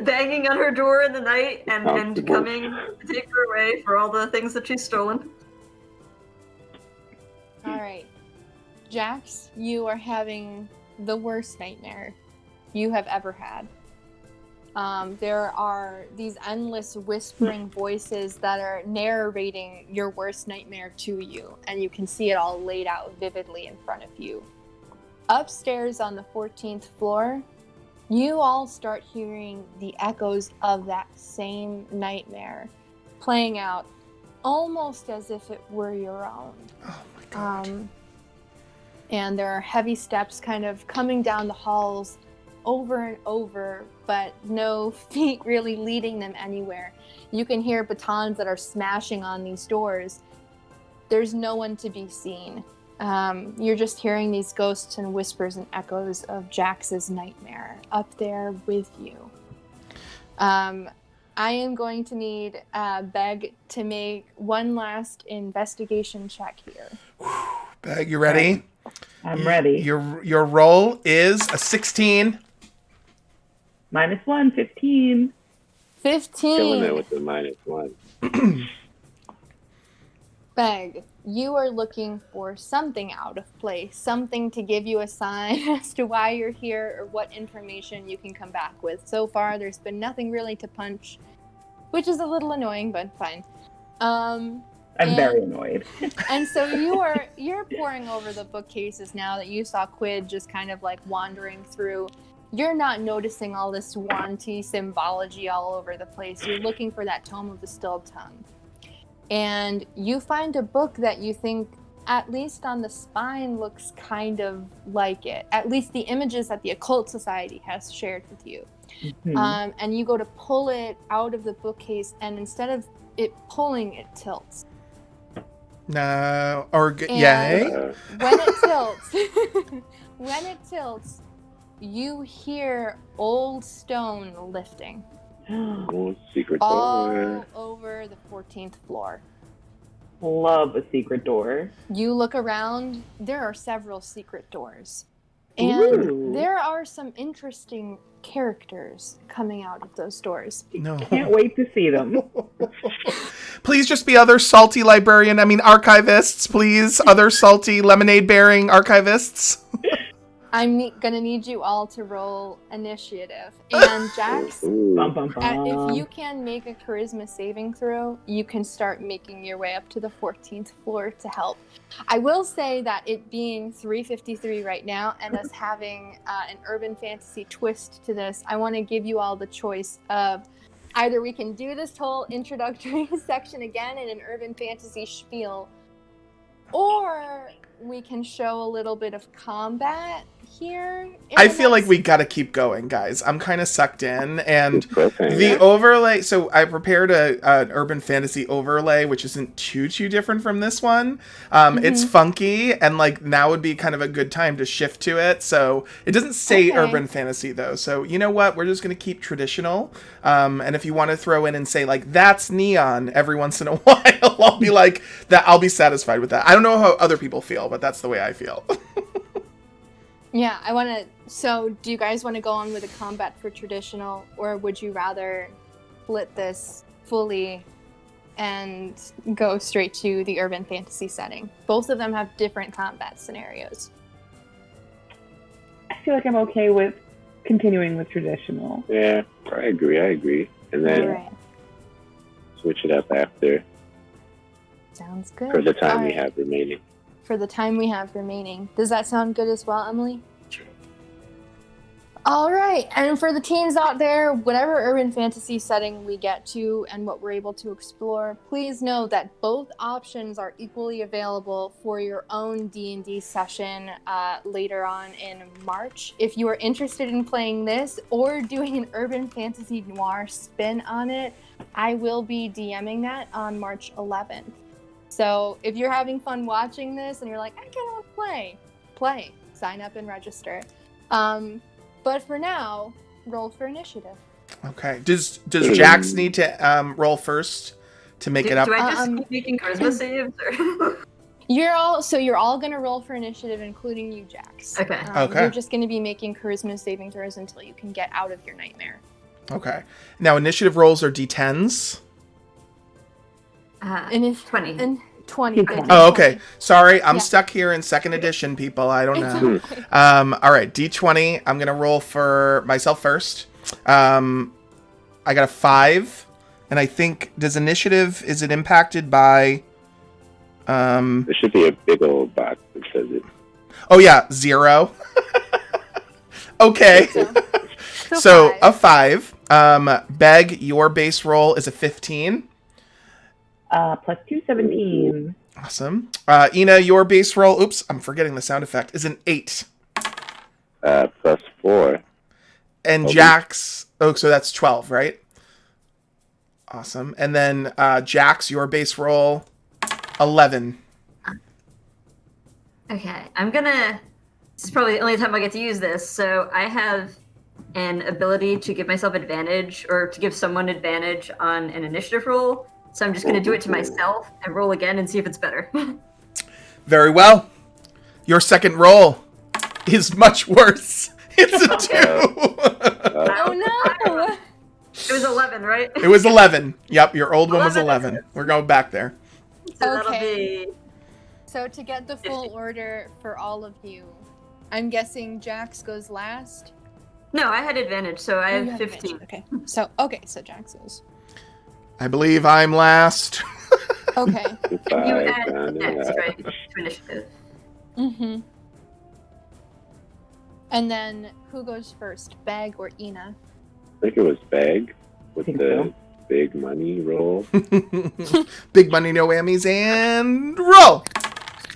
banging on her door in the night and coming to take her away for all the things that she's stolen. All right. Jax, you are having the worst nightmare you have ever had. There are these endless whispering voices that are narrating your worst nightmare to you, and you can see it all laid out vividly in front of you. Upstairs on the 14th floor, you all start hearing the echoes of that same nightmare playing out almost as if it were your own. Oh my god. And there are heavy steps kind of coming down the halls over and over, but no feet really leading them anywhere. You can hear batons that are smashing on these doors. There's no one to be seen. You're just hearing these ghosts and whispers and echoes of Jax's nightmare up there with you. I am going to need Beg to make one last investigation check here. Beg, you ready? I'm ready. Your roll is a 16. -1, 15. Killing it 15. with the -1. Beg, you are looking for something out of place, something to give you a sign as to why you're here or what information you can come back with. So far, there's been nothing really to punch, which is a little annoying, but fine. I'm very annoyed. And so you're poring over the bookcases now that you saw Quid just kind of like wandering through. You're not noticing all this wanty symbology all over the place. You're looking for that Tome of the Stilled Tongue. And you find a book that you think, at least on the spine, looks kind of like it. At least the images that the Occult Society has shared with you. Mhm. And you go to pull it out of the bookcase, and instead of it pulling, it tilts. No. Or, And yay? when it tilts, you hear old stone lifting Oh, secret all door. over the 14th floor. Love a secret door. You look around, there are several secret doors. And Ooh. there are some interesting characters coming out of those doors. No. Can't wait to see them. Please just be other salty archivists, please. Other salty lemonade-bearing archivists. I'm gonna need you all to roll initiative. And Jax, Ooh. Bum, bum, bum. if you can make a charisma saving throw, you can start making your way up to the 14th floor to help. I will say that it being 3:53 right now and us having an urban fantasy twist to this, I want to give you all the choice of either we can do this whole introductory section again in an urban fantasy spiel, or we can show a little bit of combat here. I feel like we gotta keep going, guys. I'm kind of sucked in, and Cliffhanger. the overlay. So I prepared an urban fantasy overlay, which isn't too different from this one. It's funky, and like now would be kind of a good time to shift to it. So it doesn't say Okay. urban fantasy though. So you know what? We're just gonna keep traditional. And if you want to throw in and say like that's neon every once in a while, I'll be like that. I'll be satisfied with that. I don't know how other people feel, but that's the way I feel. Yeah, I want to. So, do you guys want to go on with a combat for traditional, or would you rather split this fully and go straight to the urban fantasy setting? Both of them have different combat scenarios. I feel like I'm okay with continuing with traditional. Yeah, I agree. And then Alright. switch it up after Sounds good. for the time we Alright. have remaining. For the time we have remaining. Does that sound good as well, Emily? All right, and for the teens out there, whatever urban fantasy setting we get to and what we're able to explore, please know that both options are equally available for your own D&D session later on in March. If you are interested in playing this or doing an urban fantasy noir spin on it, I will be DMing that on March 11th. So if you're having fun watching this and you're like, I kind of want to play, sign up and register. But for now, roll for initiative. Okay. Does Jax need to roll first to make it up? Do I just keep making charisma saves? Or? You're all gonna roll for initiative, including you, Jax. Okay. Okay. You're just gonna be making charisma saving throws until you can get out of your nightmare. Okay. Now initiative rolls are D10s. And if 20. and 20. good. Oh, okay. Sorry, I'm Yeah. stuck here in second edition, people. I don't It's know. okay. All right, D20. I'm gonna roll for myself first. I got a 5, and I think is it impacted by? There should be a big old box that says it. Oh yeah, 0. Okay. So a 5. Beg, your base roll is a 15. Plus 2, 17. Awesome. Ina, your base roll, oops, I'm forgetting the sound effect, is an 8. Plus 4. And Okay. Jax, so that's 12, right? Awesome. And then Jax, your base roll, 11. Okay, this is probably the only time I get to use this. So I have an ability to give myself advantage or to give someone advantage on an initiative roll. So I'm just going to do it to myself and roll again and see if it's better. Very well. Your second roll is much worse. It's a 2. Oh no! It was 11, right? It was 11. Yep, your old one was 11. 11. We're going back there. So that'll Okay. be... So to get the full order for all of you, I'm guessing Jax goes last. No, I had advantage, so I Oh, you have have 15. advantage. Okay. So Jax goes. I believe I'm last. Okay. And you Five, add down next, and right? To initiative. Mm-hmm. And then who goes first, Bag or Ina? I think it was Bag with Think the so. big money roll. Big money, no whammies, and roll.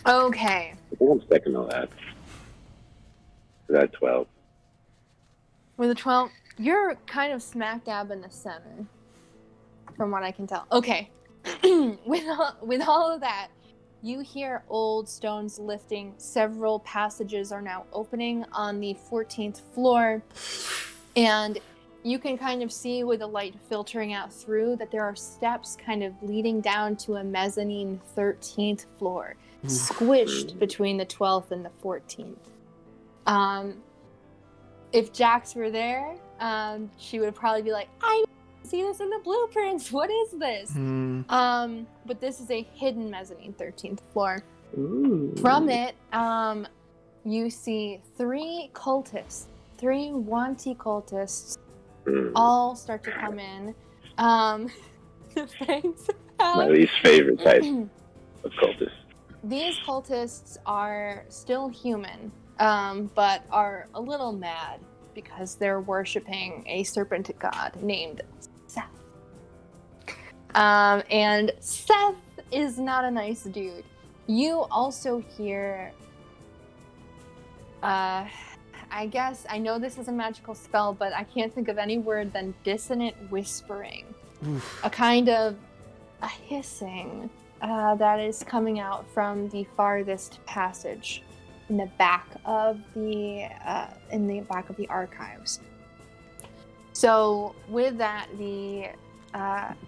Okay. I think I'm second to last. That 12. With a 12, you're kind of smack dab in the center, from what I can tell. Okay. with all of that, you hear old stones lifting. Several passages are now opening on the 14th floor. And you can kind of see with the light filtering out through that there are steps kind of leading down to a mezzanine 13th floor, squished between the 12th and the 14th. If Jax were there, she would probably be like, I didn't see this in the blueprints. What is this? But this is a hidden mezzanine 13th floor. Ooh. From it, you see three wanty cultists, all start to come in. Thanks. My least favorite type of cultist. These cultists are still human, but are a little mad because they're worshipping a serpent god named Seth. And Seth is not a nice dude. You also hear, I guess, I know this is a magical spell, but I can't think of any word than dissonant whispering. A kind of a hissing that is coming out from the farthest passage in the back of the archives. So with that,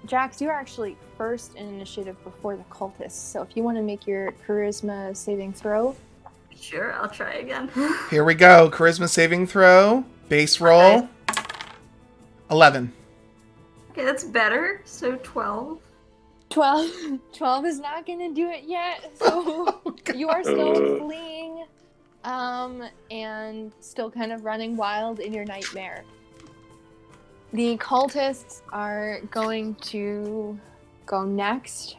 Jax, you're actually first in initiative before the cultists. So if you want to make your charisma saving throw. Sure, I'll try again. Here we go. Charisma saving throw. Base roll. 11. Okay, that's better. So 12. 12 is not going to do it yet. So you are still fleeing and still kind of running wild in your nightmare. The cultists are going to go next.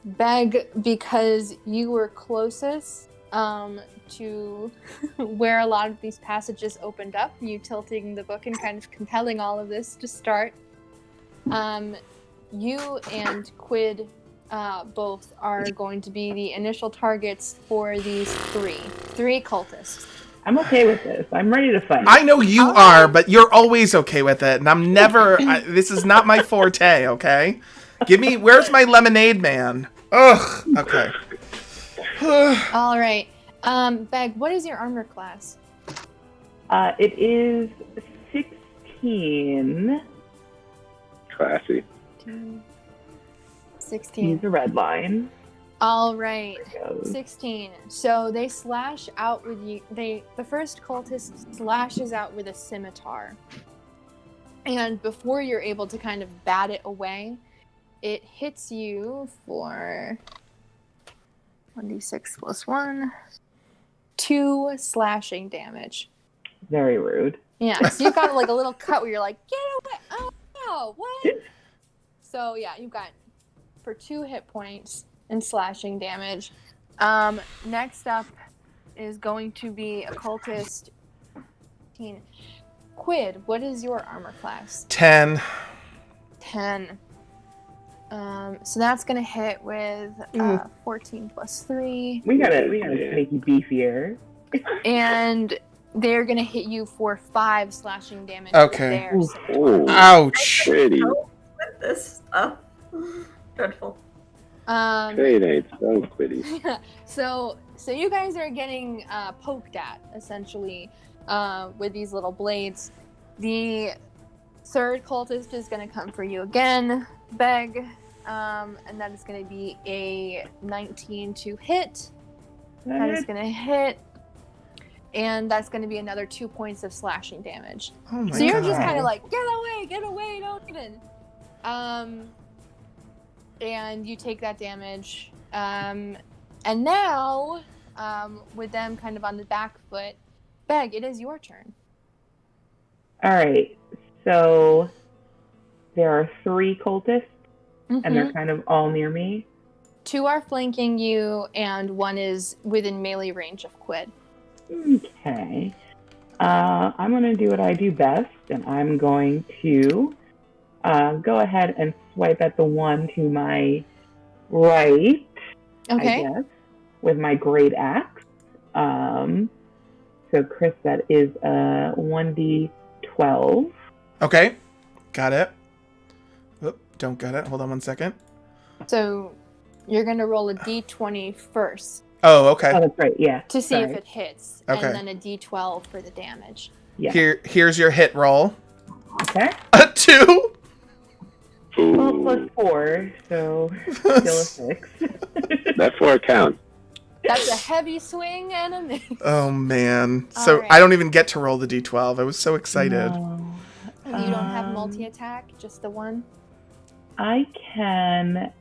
Beg, because you were closest to where a lot of these passages opened up, you tilting the book and kind of compelling all of this to start. You and Quid both are going to be the initial targets for these three cultists. I'm okay with this. I'm ready to fight. I know you are, but you're always okay with it, and I'm never. This is not my forte. Okay, where's my lemonade man? Ugh. Okay. All right. Beg, what is your armor class? It is 16. Classy. 16. Use a red line. All right. There it goes. 16. So they slash out with you. The first cultist slashes out with a scimitar. And before you're able to kind of bat it away, it hits you for 1d6 plus 1. 2 slashing damage. Very rude. Yeah, so you've got like a little cut where you're like, get away! Oh no, what? So yeah, you've got for 2 hit points and slashing damage. Next up is going to be a cultist. Quid, what is your armor class? 10. 10. So that's gonna hit with 14 plus 3. We gotta make you beefier. And they're gonna hit you for 5 slashing damage. Okay. With their Ooh, Ouch. pretty. With this stuff. Dreadful. Great ain't so pretty. So you guys are getting poked at, essentially, with these little blades. The third cultist is going to come for you again, Beg, and that is going to be a 19 to hit. That is going to hit. and that's going to be another 2 points of slashing damage. Oh my So you're God. just kind of like, get away, don't even. And you take that damage. And now, with them kind of on the back foot, Beg, it is your turn. All right. So there are 3 cultists, and they're kind of all near me. 2 are flanking you, and 1 is within melee range of Quid. Okay. I'm going to do what I do best, and I'm going to go ahead and swipe at the one to my right, Okay. I guess, with my great axe. So, Chris, that is 1d12. Okay. Got it. Oop, don't got it. Hold on one second. So you're going to roll a d20 first Oh, okay. Oh, that's right. Yeah. to see if Sorry. it hits, Okay. and then a d12 for the damage. Yeah. Here's your hit roll. Okay. A 2. Well, plus 4, so still a 6. That 4 counts. That's a heavy swing and a miss. Oh man. So Alright. I don't even get to roll the d12. I was so excited. No. You don't have multi-attack, just the one? I can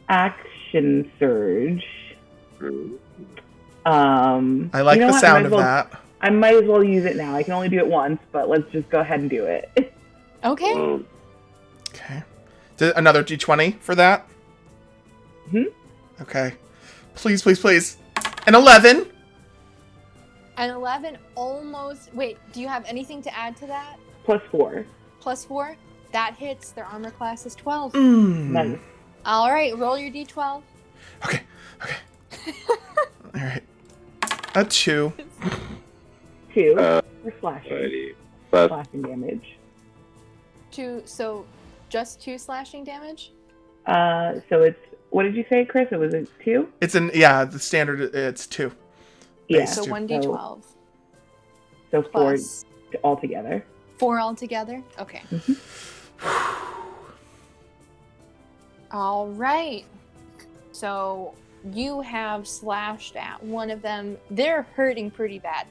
action surge. I like the sound of that. I might as well use it now. I can only do it once, but let's just go ahead and do it. Okay. Okay. Another d20 for that? Okay. Please, please, please. An 11. An 11 almost... Wait, do you have anything to add to that? Plus 4. Plus 4? That hits. Their armor class is 12. Nice. All right, roll your d12. Okay. All right. A 2. 2 Uh, for slashing. Alrighty. Plus, Slashing damage. 2, so just 2 slashing damage? So it's, what did you say, Chris? It was a 2? It's the standard, it's 2. Yeah. Base So 2. 1d12. So 4 Plus altogether. 4 altogether? Okay. All right. So you have slashed at one of them. They're hurting pretty bad.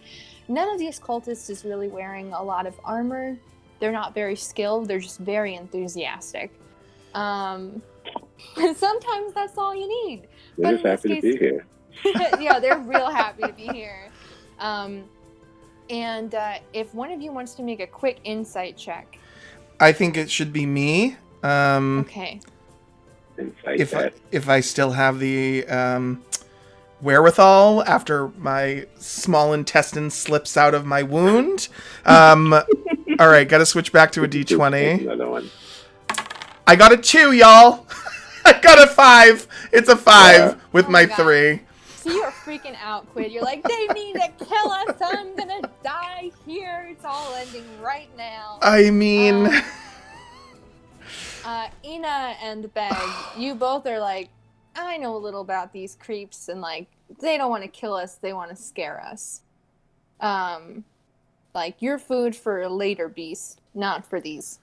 None of these cultists is really wearing a lot of armor. They're not very skilled. They're just very enthusiastic. And sometimes that's all you need. we're But just in this happy to case- be here. Yeah, they're real happy to be here. And if one of you wants to make a quick insight check. I think it should be me. Okay. Insight check. If I still have the wherewithal after my small intestine slips out of my wound. All right, got to switch back to a d20. Another one. I got a 2, y'all. I got a 5. It's a 5 with Oh my my God. 3. So you're freaking out, Quid. You're like, they mean to kill us. I'm gonna die here. It's all ending right now. I mean, Ina and Beg, you both are like, I know a little about these creeps, and like, they don't want to kill us. They want to scare us. Like, you're food for later beasts, not for these.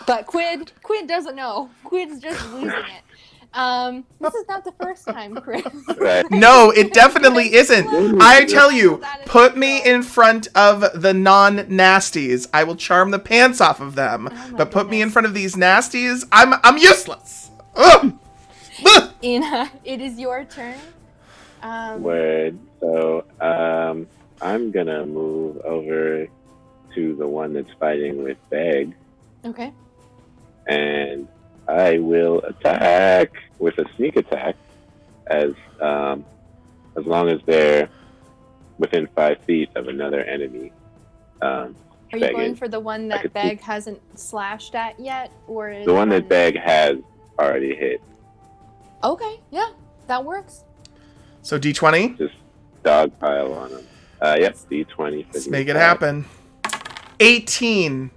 But Quid doesn't know. Quid's just losing it. This is not the first time, Chris. Right. no, it definitely isn't. I tell you, put me in front of the non-nasties. I will charm the pants off of them. my But put me in goodness. front of these nasties, I'm useless. Ugh. Ugh. Ina, it is your turn. Word. So, I'm gonna move over to the one that's fighting with Beg, Okay. and I will attack with a sneak attack, as long as they're within 5 feet of another enemy. Are you Beg going is- for the one I that could Beg hasn't slashed at yet, or is The one that Beg has already hit. Okay, yeah, that works. So d20, Just dogpile on them. Yep, D20. let's make it happen. 18.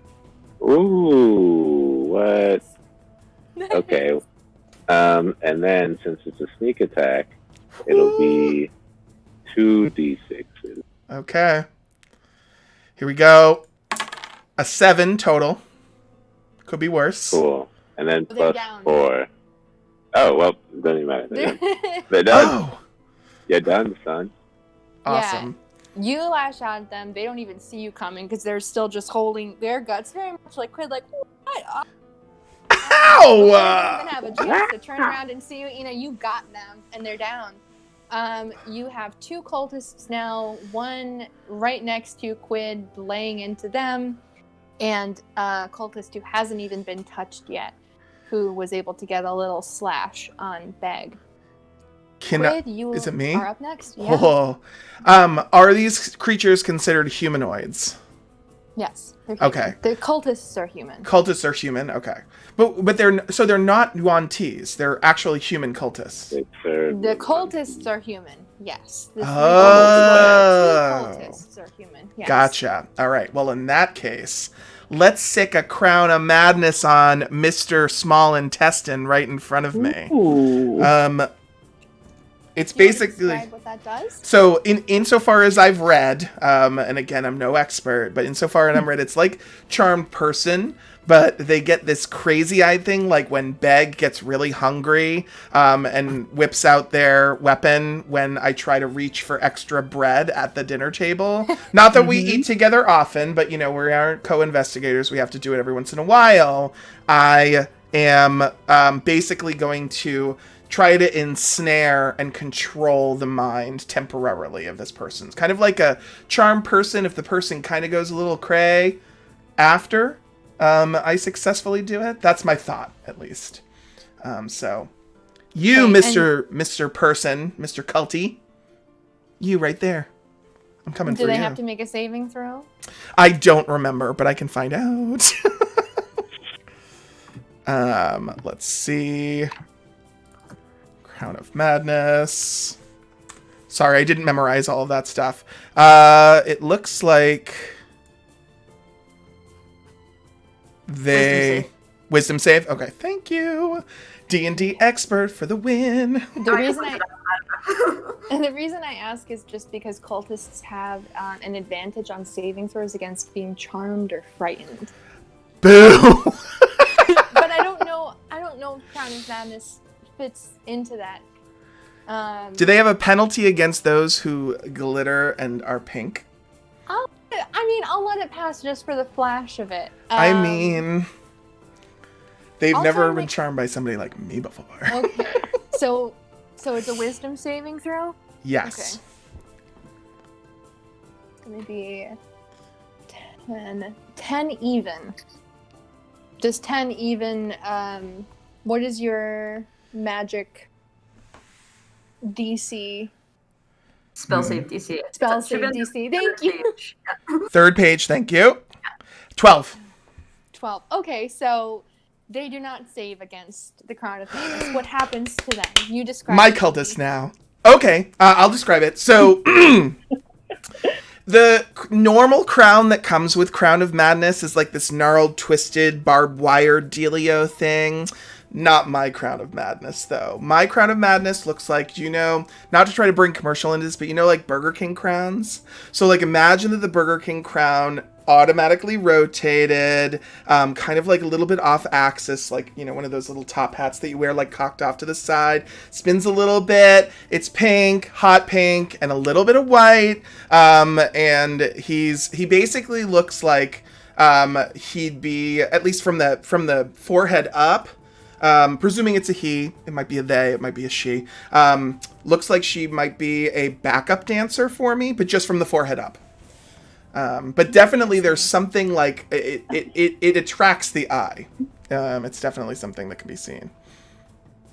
Ooh, what? Okay. And then since it's a sneak attack, it'll be 2d6s. Okay. Here we go. A 7 total. Could be worse. Cool. And then They're plus down. 4. Oh, well, it doesn't even matter. They're done. Oh. You're done, son. Awesome. You lash out at them. They don't even see you coming because they're still just holding their guts very much like Quid, like, what? Before they even have a chance to turn around and see you, you got them, and they're down. You have 2 cultists now, one right next to Quid laying into them, and a cultist who hasn't even been touched yet, who was able to get a little slash on Beg. Quid, you is it me? are up next. Yeah. Oh. Are these creatures considered humanoids? Yes. They're human. Okay. The cultists are human. Cultists are human. Okay, but they're not Yuan Tis. They're actually human cultists. The cultists are human. Yes. The cultists are human. Yes. Gotcha. All right. Well, in that case, let's sick a crown of madness on Mr. Small Intestine right in front of me. Ooh. It's Do you wanna basically describe what that does? so insofar as I've read, and again I'm no expert, but insofar as I'm read, it's like Charmed Person, but they get this crazy-eyed thing, like when Beg gets really hungry, and whips out their weapon when I try to reach for extra bread at the dinner table. Not that we eat together often, but we are co-investigators. We have to do it every once in a while. I am basically going to try to ensnare and control the mind temporarily of this person. It's kind of like a Charmed Person if the person kind of goes a little cray after I successfully do it. That's my thought, at least. So, you, Okay, Mr. Person, Mr. Culty, you right there. I'm coming for you. Do they have to make a saving throw? I don't remember, but I can find out. Let's see. Crown of Madness. Sorry, I didn't memorize all of that stuff. It looks like Wisdom save? Okay, thank you. D&D expert for the win. The reason I ask is just because cultists have an advantage on saving throws against being charmed or frightened. Boo! But I don't know if Crown of Madness fits into that. Do they have a penalty against those who glitter and are pink? I'll let it pass just for the flash of it. They've I'll never try to been make- charmed by somebody like me before. Okay. So it's a wisdom saving throw? Yes. Okay. It's gonna be 10. 10 even. Does 10 even, what is your magic DC? Spell save DC. Spell save DC. Thank you. Third page, thank you. 12. 12. Okay, so they do not save against the Crown of Madness. What happens to them? You describe My it to cultist me. now. Okay, I'll describe it. So, the normal crown that comes with Crown of Madness is like this gnarled, twisted, barbed wire dealio thing. Not my Crown of Madness, though. My Crown of Madness looks like, not to try to bring commercial into this, but like Burger King crowns? So, like, imagine that the Burger King crown automatically rotated, kind of like a little bit off axis, like, one of those little top hats that you wear, like, cocked off to the side. Spins a little bit. It's pink, hot pink, and a little bit of white. And he basically looks like he'd be, at least from the forehead up, presuming it's a he, it might be a they, it might be a she. Looks like she might be a backup dancer for me, but just from the forehead up. But definitely there's something like, it attracts the eye. It's definitely something that can be seen.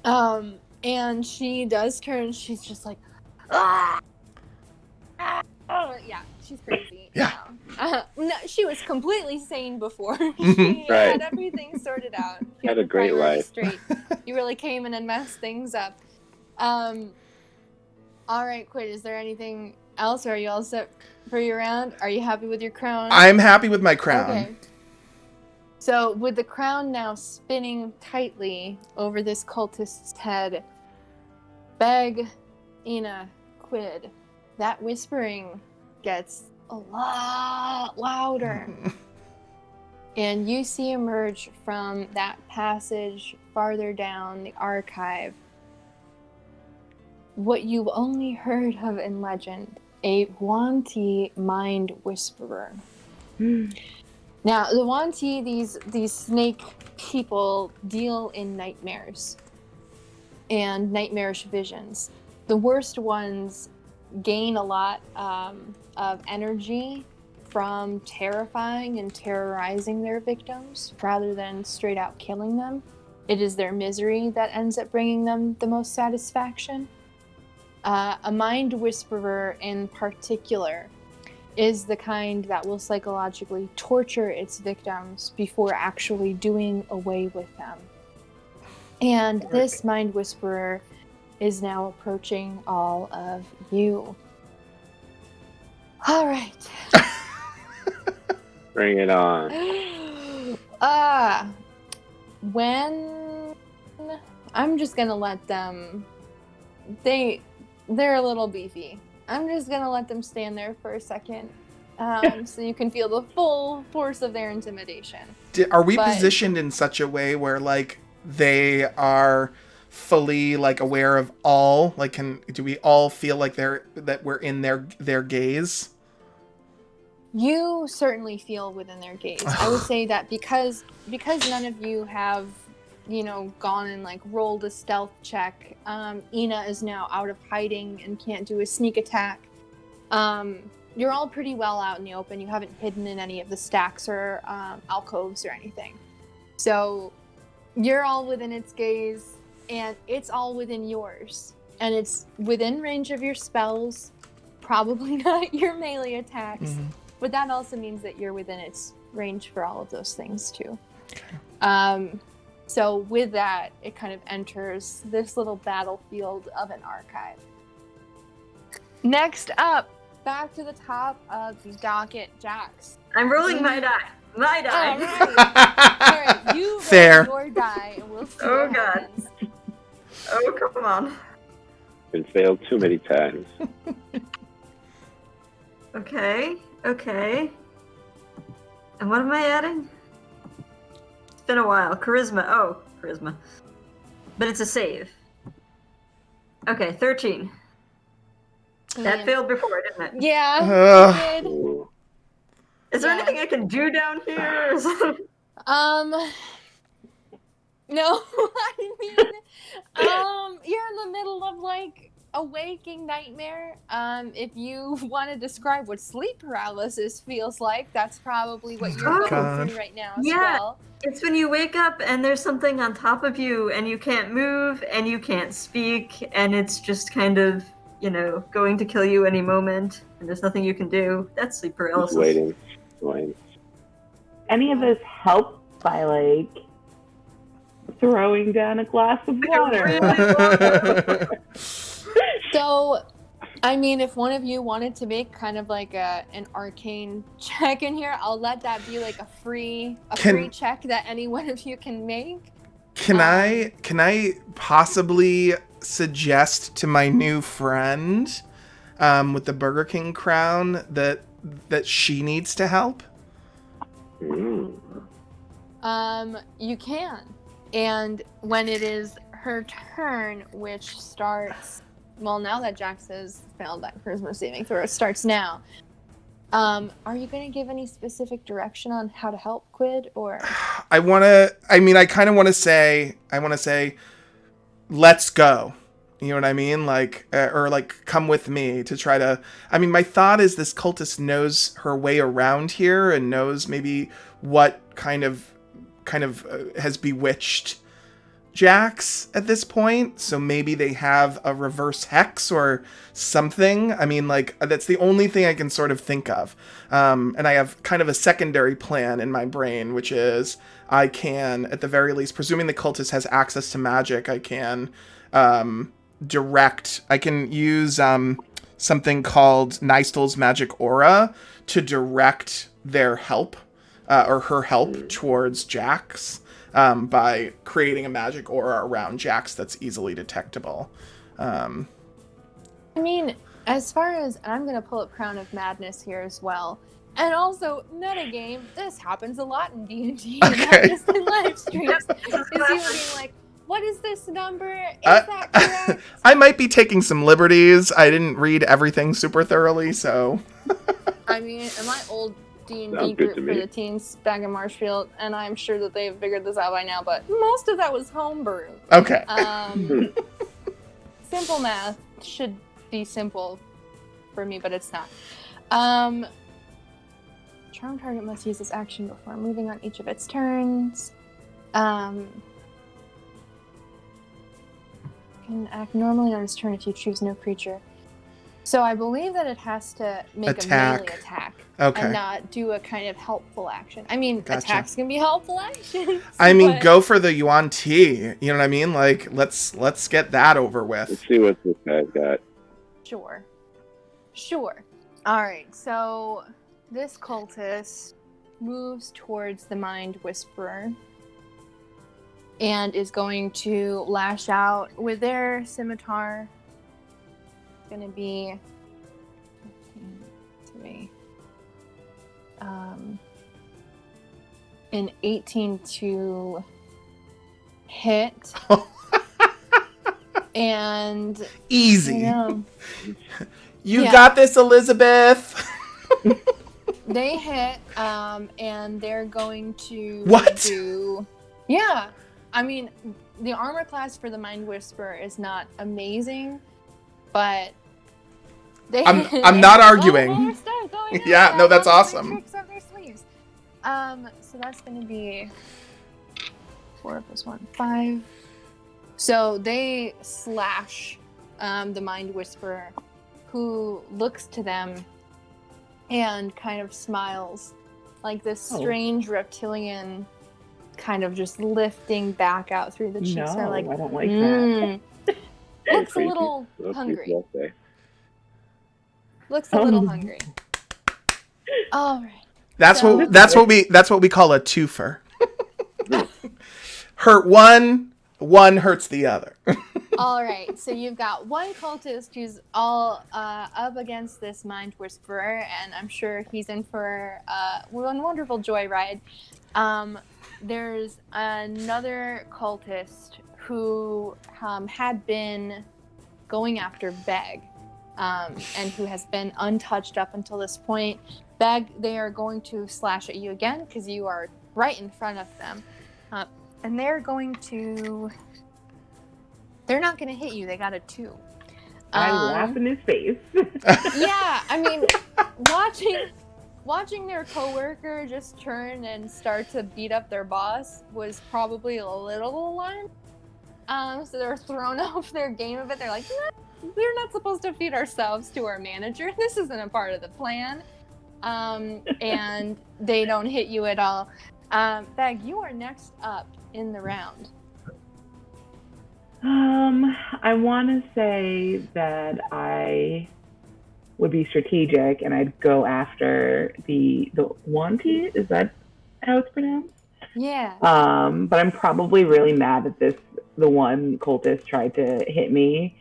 And she does turn, she's just like, ah! Oh, yeah, she's crazy. Yeah. No, she was completely sane before. Mhm. She Right. had everything sorted out. She Had a the great priorities life. Straight. You really came in and messed things up. All right, Quid, is there anything else? Or are you all set for your round? Are you happy with your crown? I'm happy with my crown. Okay. So, with the crown now spinning tightly over this cultist's head, Beg, Ina, Quid, that whispering gets a lot louder. And you see emerge from that passage farther down the archive what you've only heard of in legend a Wanti Mind Whisperer. Now, the Wanti, these snake people, deal in nightmares and nightmarish visions. The worst ones gain a lot of energy from terrifying and terrorizing their victims rather than straight out killing them. It is their misery that ends up bringing them the most satisfaction. A Mind Whisperer in particular is the kind that will psychologically torture its victims before actually doing away with them. And this Mind Whisperer is now approaching all of you. All right. Bring it on. When I'm just gonna let them, they're a little beefy. I'm just gonna let them stand there for a second, so you can feel the full force of their intimidation. Are we positioned in such a way where like they are fully like aware of all? Like, do we all feel like that we're in their gaze? You certainly feel within their gaze. I would say that because none of you have, gone and like rolled a stealth check. Ina is now out of hiding and can't do a sneak attack. You're all pretty well out in the open. You haven't hidden in any of the stacks or alcoves or anything. So you're all within its gaze, and it's all within yours. And it's within range of your spells, probably not your melee attacks. Mm-hmm. But that also means that you're within its range for all of those things, too. Okay. So with that, it kind of enters this little battlefield of an archive. Next up, back to the top of the docket, Jax. I'm rolling my die. My die. All right. All right. You roll your die, and we'll see what happens. Oh, come on. Been failed too many times. Okay. And what am I adding? It's been a while. Charisma. Oh, charisma. But it's a save. Okay, 13. That failed before, didn't it? Yeah, it did. Is there anything I can do down here? No, I mean, you're in the middle of like a waking nightmare. If you want to describe what sleep paralysis feels like, that's probably what you're going through right now as well. It's when you wake up and there's something on top of you and you can't move and you can't speak and it's just kind of, going to kill you any moment and there's nothing you can do. That's sleep paralysis. Waiting. Any of this help by like throwing down a glass of water? So, I mean, if one of you wanted to make kind of like an arcane check in here, I'll let that be like a free check that any one of you can make. Can I possibly suggest to my new friend with the Burger King crown that she needs to help? You can. And when it is her turn, which starts, well, now that Jax has failed that charisma saving throw, it starts now. Are you going to give any specific direction on how to help Quid, or? I kind of want to say, let's go. You know what I mean? Like, or like, come with me to try to, my thought is this cultist knows her way around here and knows maybe what kind of has bewitched Jax at this point, so maybe they have a reverse hex or something. That's the only thing I can sort of think of. And I have kind of a secondary plan in my brain, which is I can, at the very least, presuming the cultist has access to magic, I can use something called Nystel's Magic Aura to direct their help, or her help towards Jax. By creating a magic aura around Jax that's easily detectable. As far as, and I'm going to pull up Crown of Madness here as well. And also, metagame, this happens a lot in D&D, not just in live streams. Is you being like, What is this number? Is that correct? I might be taking some liberties. I didn't read everything super thoroughly, so. I mean, in my old D&D Sounds good group to for me. the teens back in Marshfield, and I'm sure that they've figured this out by now, but most of that was homebrew. Okay. Simple math should be simple for me, but it's not. Charm target must use this action before moving on each of its turns. Can act normally on its turn if you choose no creature. So I believe that it has to make a melee attack. Okay. And not do a kind of helpful action. I mean, Gotcha. attacks can be helpful actions. I mean, but- go for the Yuan Ti. You know what I mean? Like, let's get that over with. Let's see what this guy's got. Sure. Alright, so this cultist moves towards the Mind Whisperer and is going to lash out with their scimitar. It's going to be 3. An 18 to hit. And Easy. you You Yeah. got this, Elizabeth. they hit, and they're going to What? do. Yeah, I mean, the armor class for the Mind Whisperer is not amazing, but they. I'm not arguing. More stuff going on. Yeah, no, that's All the awesome. tricks up their sleeves. So that's going to be 4 plus 1, 5. So they slash the Mind Whisperer, who looks to them and kind of smiles, like this strange reptilian kind of just lifting back out through the cheeks. No, They're like, I don't like that. looks a little That's hungry. birthday. Looks a little hungry. All right. That's So- what we call a twofer. Hurt one hurts the other. All right, so you've got one cultist who's all up against this Mind Whisperer, and I'm sure he's in for one wonderful joyride. There's another cultist who had been going after Beg, and who has been untouched up until this point. Beg, they are going to slash at you again because you are right in front of them. And they're going to... They're not going to hit you. They got a 2. I laugh in his face. Yeah, I mean, watching their coworker just turn and start to beat up their boss was probably a little alarming. So they're thrown off their game a bit. They're like, no, we're not supposed to feed ourselves to our manager. This isn't a part of the plan. And they don't hit you at all. Bag, you are next up in the round. I want to say that I would be strategic and I'd go after the Wanty. Is that how it's pronounced? Yeah. But I'm probably really mad that the one cultist tried to hit me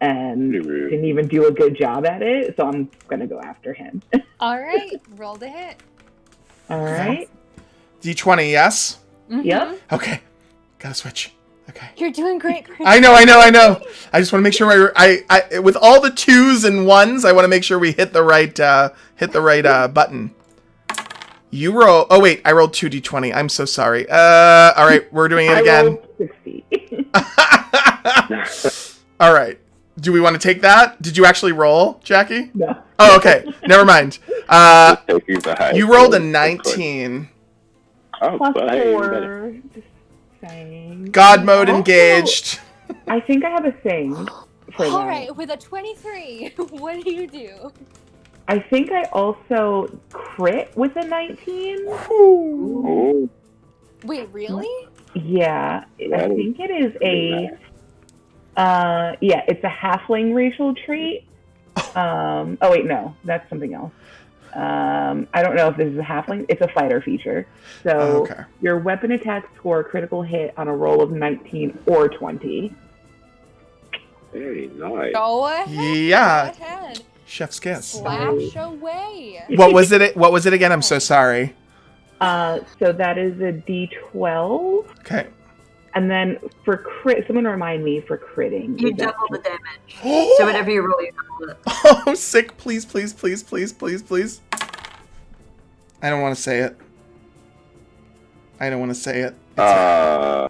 and Pretty rude. didn't even do a good job at it. So I'm gonna go after him. All right. Roll the hit. All right. D20, yes? Mhm. Yep. Okay. Gotta switch. Okay. You're doing great, Chris. I know. I just want to make sure I with all the 2s and 1s, I want to make sure we hit the right button. You roll. Oh wait, I rolled 2d20. I'm so sorry. All right, we're doing it again. rolled 60. All right. Do we want to take that? Did you actually roll, Jackie? No. Oh, okay. Never mind. Taking the high You rolled a roll, of course. 19. Oh, Plus but hey, even better. 4. Just saying. God mode Also, engaged. I think I have a thing for that. All right, with a 23, what do you do? I think I also crit with a 19. Oh, Wait, really? Yeah, I That is think it is pretty it's a halfling racial trait. Oh wait, no, that's something else. I don't know if this is a halfling. It's a fighter feature. So Okay. your weapon attack score critical hit on a roll of 19 or 20. very nice. Go ahead. Yeah. Go ahead. Chef's kiss. Slash away. What was it? What was it again? I'm so sorry. So that is a D12. Okay. And then for crit, someone remind me for critting. You is that- double the damage. So whatever you roll, you double it. Oh, sick. Please, please, please, please, please, please. I don't want to say it. I don't want to say it.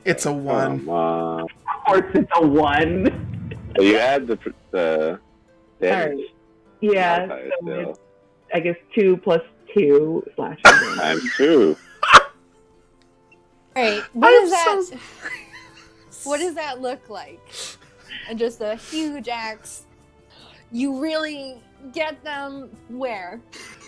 It's a 1. Come on. Of course, it's a 1. So you add the damage. Alright. Yeah, modifier so still. it's, I guess 2 plus 2 slashing damage. Times 2. All right, what does that look like? And just a huge axe. You really get them where?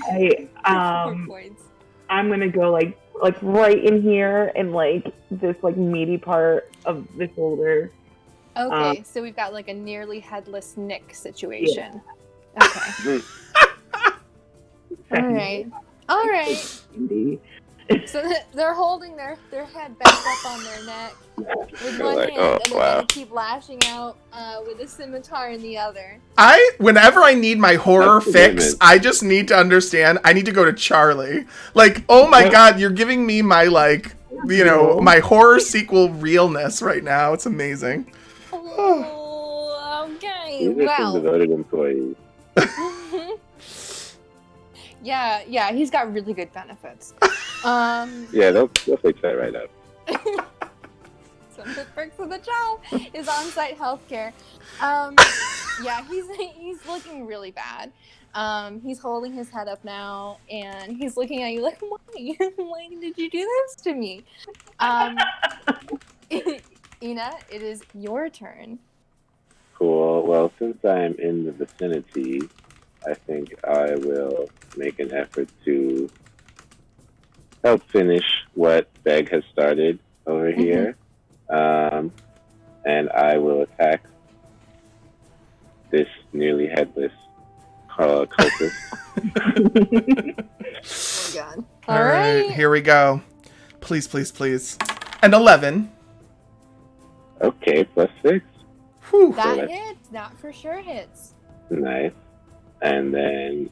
I 4 points. I'm gonna go like right in here and like this like meaty part of the shoulder. Okay, so we've got like a nearly headless Nick situation. Okay. All right. Indeed. So they're holding their head back up on their neck with one Like, hand, oh, and they're wow. gonna keep lashing out with a scimitar in the other. Whenever I need my horror That's the fix, limit. I just need to understand. I need to go to Charlie. Like, oh my god, you're giving me my, like, you know, my horror sequel realness right now. It's amazing. Oh, okay. These are some Well, devoted employees. yeah, he's got really good benefits. Yeah, they'll fix that right up. Some of the perks of the job is on-site healthcare. Yeah, he's looking really bad. He's holding his head up now, and he's looking at you like, why? Why did you do this to me? Ina, it is your turn. Cool. Well, since I'm in the vicinity, I think I will make an effort to help finish what Beg has started over here. And I will attack this nearly headless cultist. Oh my god. All right, here we go. Please, please, please. And 11. Okay, plus 6. Whew. That hits. That for sure hits. Nice. And then,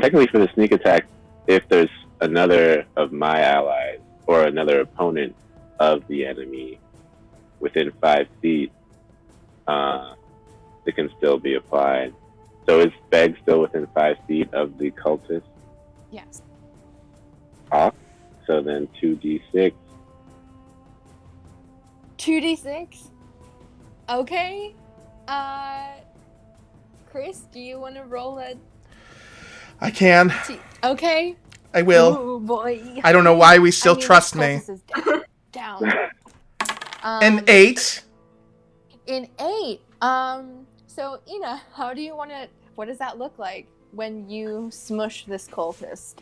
technically for the sneak attack, if there's another of my allies or another opponent of the enemy within 5 feet, it can still be applied. So is Beg still within 5 feet of the cultist? Yes. Off. So then 2d6. 2d6. Okay. Chris, do you want to roll a? I can. Okay. I will. Oh boy. I don't know why we still I mean, trust this me. cultist is down. An 8. In 8. So Ina, how do you want to? What does that look like when you smush this cultist?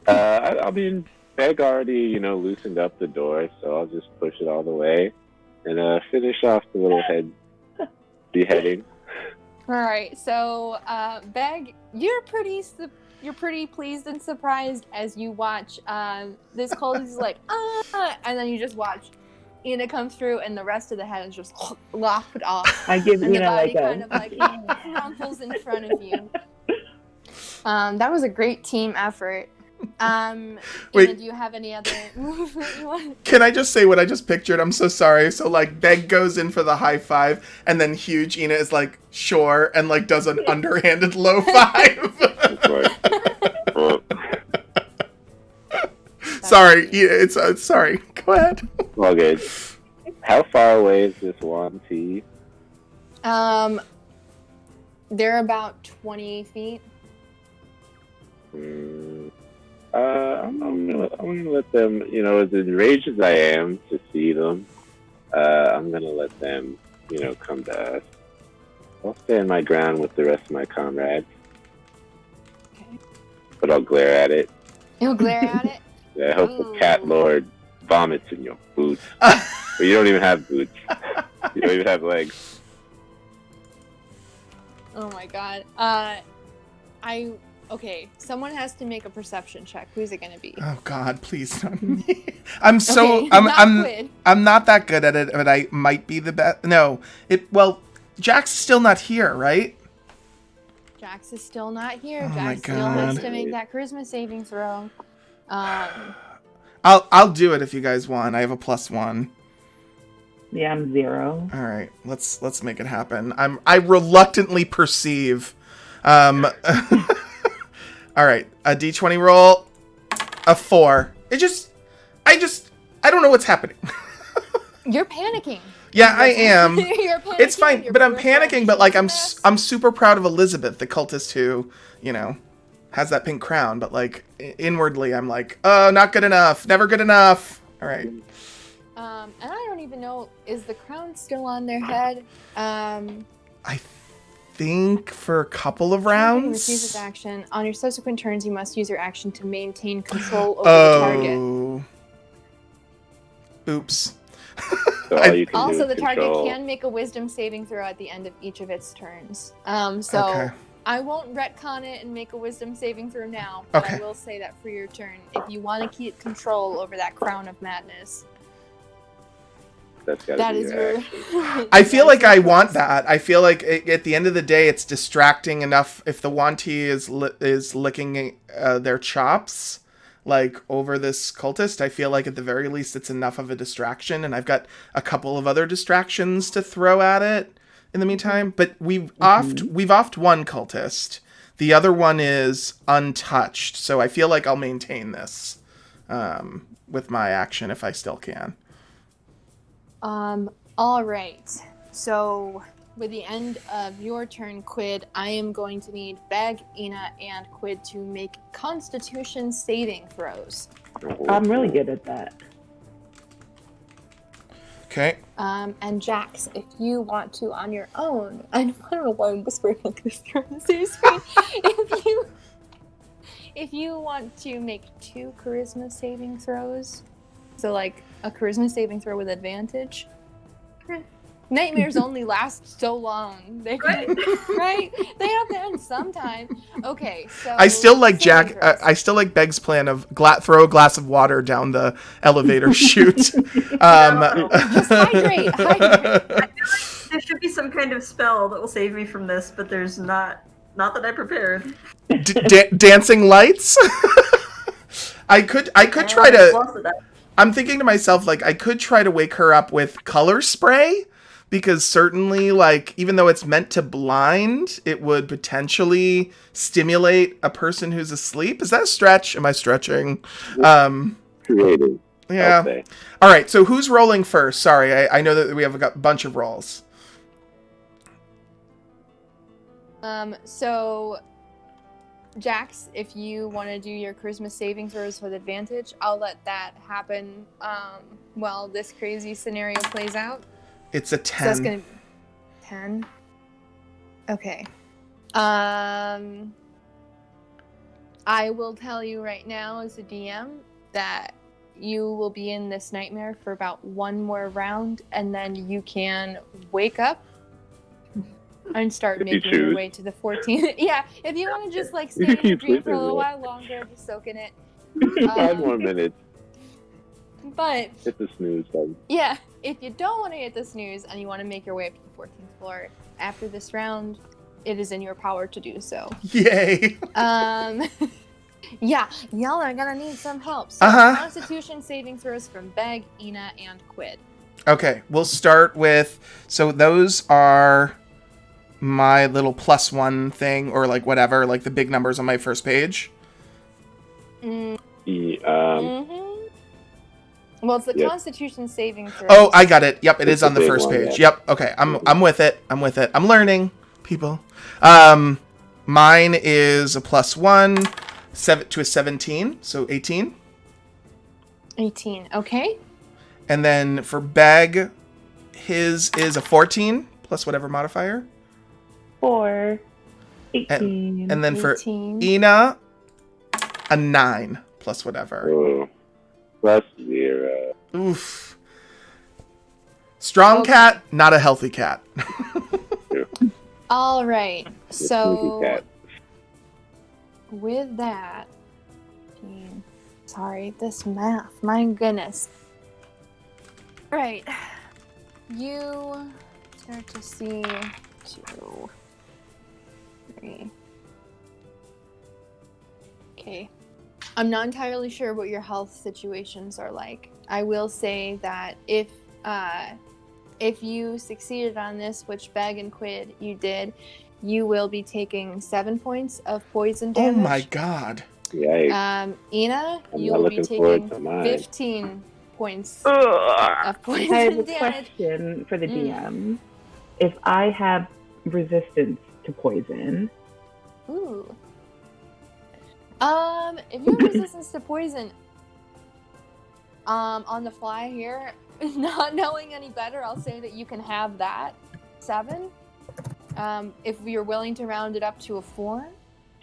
I mean, Beg already, loosened up the door, so I'll just push it all the way and finish off the little head beheading. All right. So Beg, you're pretty pleased and surprised as you watch this cultist is like and then you just watch Ina comes through and the rest of the head is just lopped off. I give And the Ina body like kind of crumples in front of you. That was a great team effort. Ina, Wait. do you have any other movement you want? Can I just say what I just pictured? I'm so sorry. So, like, Beg goes in for the high five, and then huge Ina is like, sure, and, like, does an underhanded low five. Sorry. It's sorry. Go ahead. All good. How far away is this one T? They're about 20 feet. I'm gonna let them, as enraged as I am to see them, I'm gonna let them, come to us. I'll stand my ground with the rest of my comrades. Okay. But I'll glare at it. You'll glare at it? I hope Ooh. the cat lord vomits in your boots. But you don't even have boots. You don't even have legs. Oh my god. Okay, someone has to make a perception check. Who's it gonna be? Oh God, please not me. I'm so Okay, I'm not I'm not that good at it, but I might be the best. No, Jack's still not here, right? Jax is still not here. Oh my Jax still has God. to make that charisma saving throw. I'll do it if you guys want. I have a +1. Yeah, I'm 0. All right, let's make it happen. I reluctantly perceive. All right, a d20 roll, a 4. I don't know what's happening. You're panicking. Yeah, I am. You're panicking. It's fine, Your but I'm peripheral panicking. But like, vision's a mess. I'm super proud of Elizabeth, the cultist who, has that pink crown. But like inwardly, I'm like, oh, not good enough, never good enough. All right. And I don't even know, is the crown still on their head? I think for a couple of Champion receives its rounds. action. On your subsequent turns, you must use your action to maintain control over the target. Oh. Oops. So all you can do Also, is the target control. can make a wisdom saving throw at the end of each of its turns. Okay. I won't retcon it and make a wisdom saving throw now, but Okay. I will say that for your turn, if you want to keep control over that crown of madness, That's gotta that be is your your... action. I feel like I want choice. that. I feel like at the end of the day, it's distracting enough if the Wanti is licking their chops, like over this cultist. I feel like at the very least, it's enough of a distraction, and I've got a couple of other distractions to throw at it in the meantime. But we've offed one cultist. The other one is untouched, so I feel like I'll maintain this with my action if I still can. All right. So, with the end of your turn, Quid, I am going to need Beg, Ina, and Quid to make Constitution saving throws. I'm really good at that. Okay. And Jax, if you want to on your own, I don't know why I'm whispering like this on the same screen. if you want to make 2 charisma saving throws, so like a charisma saving throw with advantage. Nightmares only last so long. They Right. right? They have to end sometime. Okay, so I still like saving Jack. throws. I still like Beg's plan of throw a glass of water down the elevator chute. Just hydrate. There should be some kind of spell that will save me from this, but there's not. Not that I prepared. Dancing lights. I could try to. I'm thinking to myself, like, I could try to wake her up with color spray, because certainly, like, even though it's meant to blind, it would potentially stimulate a person who's asleep. Is that a stretch? Am I stretching? Creative. Yeah. I'll say. All right. So who's rolling first? Sorry, I know that we have a bunch of rolls. So Jax, if you want to do your charisma saving throws with advantage, I'll let that happen while this crazy scenario plays out. It's a 10. So that's gonna be 10. Okay. I will tell you right now as a DM that you will be in this nightmare for about 1 more round, and then you can wake up and start If you making your choose. way to the 14th. Yeah, if you want to just like stay in your Keep dream for a sleeping, little man. while longer, just soak in it. 5 more minutes. But Hit the snooze button. yeah, if you don't want to hit the snooze and you want to make your way up to the 14th floor after this round, it is in your power to do so. Yay. Yeah, y'all are gonna need some help. So Constitution saving throws from Beg, Ina, and Quid. Okay, we'll start with, so those are my little +1 thing, or like whatever, like the big numbers on my first page. Mm-hmm. Well, it's the Yep. Constitution saving throws. Oh, I got it. Yep, it It's is on the the big first one, page. yeah. Yep. Okay, I'm with it. I'm learning, people. Mine is a +1, 7 to a 17, so 18. 18. Okay. And then for Beg, his is a 14 plus whatever modifier. 4, 18. And then for 18. Ina, a 9 plus whatever. Oh, +0. Oof. Strong Okay. cat, not a healthy cat. All right. Sneaky So cat. with that, sorry, this math, my goodness. All right. You start to see 2, 3. Okay. I'm not entirely sure what your health situations are like. I will say that if If you succeeded on this, which Beg and Quid you did, you will be taking 7 points of poison Oh damage. my god. Yikes. Ina, I'm you not will be looking forward taking to mine. 15 points Ugh. of poison I have a damage. question for the DM. If I have resistance to poison, Ooh. If you have resistance to poison, on the fly here, not knowing any better, I'll say that you can have that 7. If you're willing to round it up to a 4.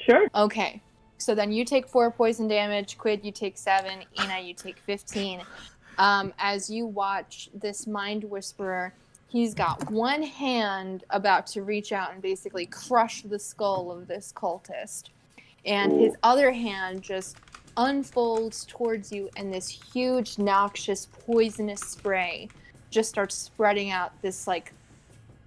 sure. Okay. So then you take 4 poison damage, Quid, you take 7, Ina, you take 15. As you watch this Mind Whisperer, he's got one hand about to reach out and basically crush the skull of this cultist. And his other hand just unfolds towards you, and this huge, noxious, poisonous spray just starts spreading out this, like,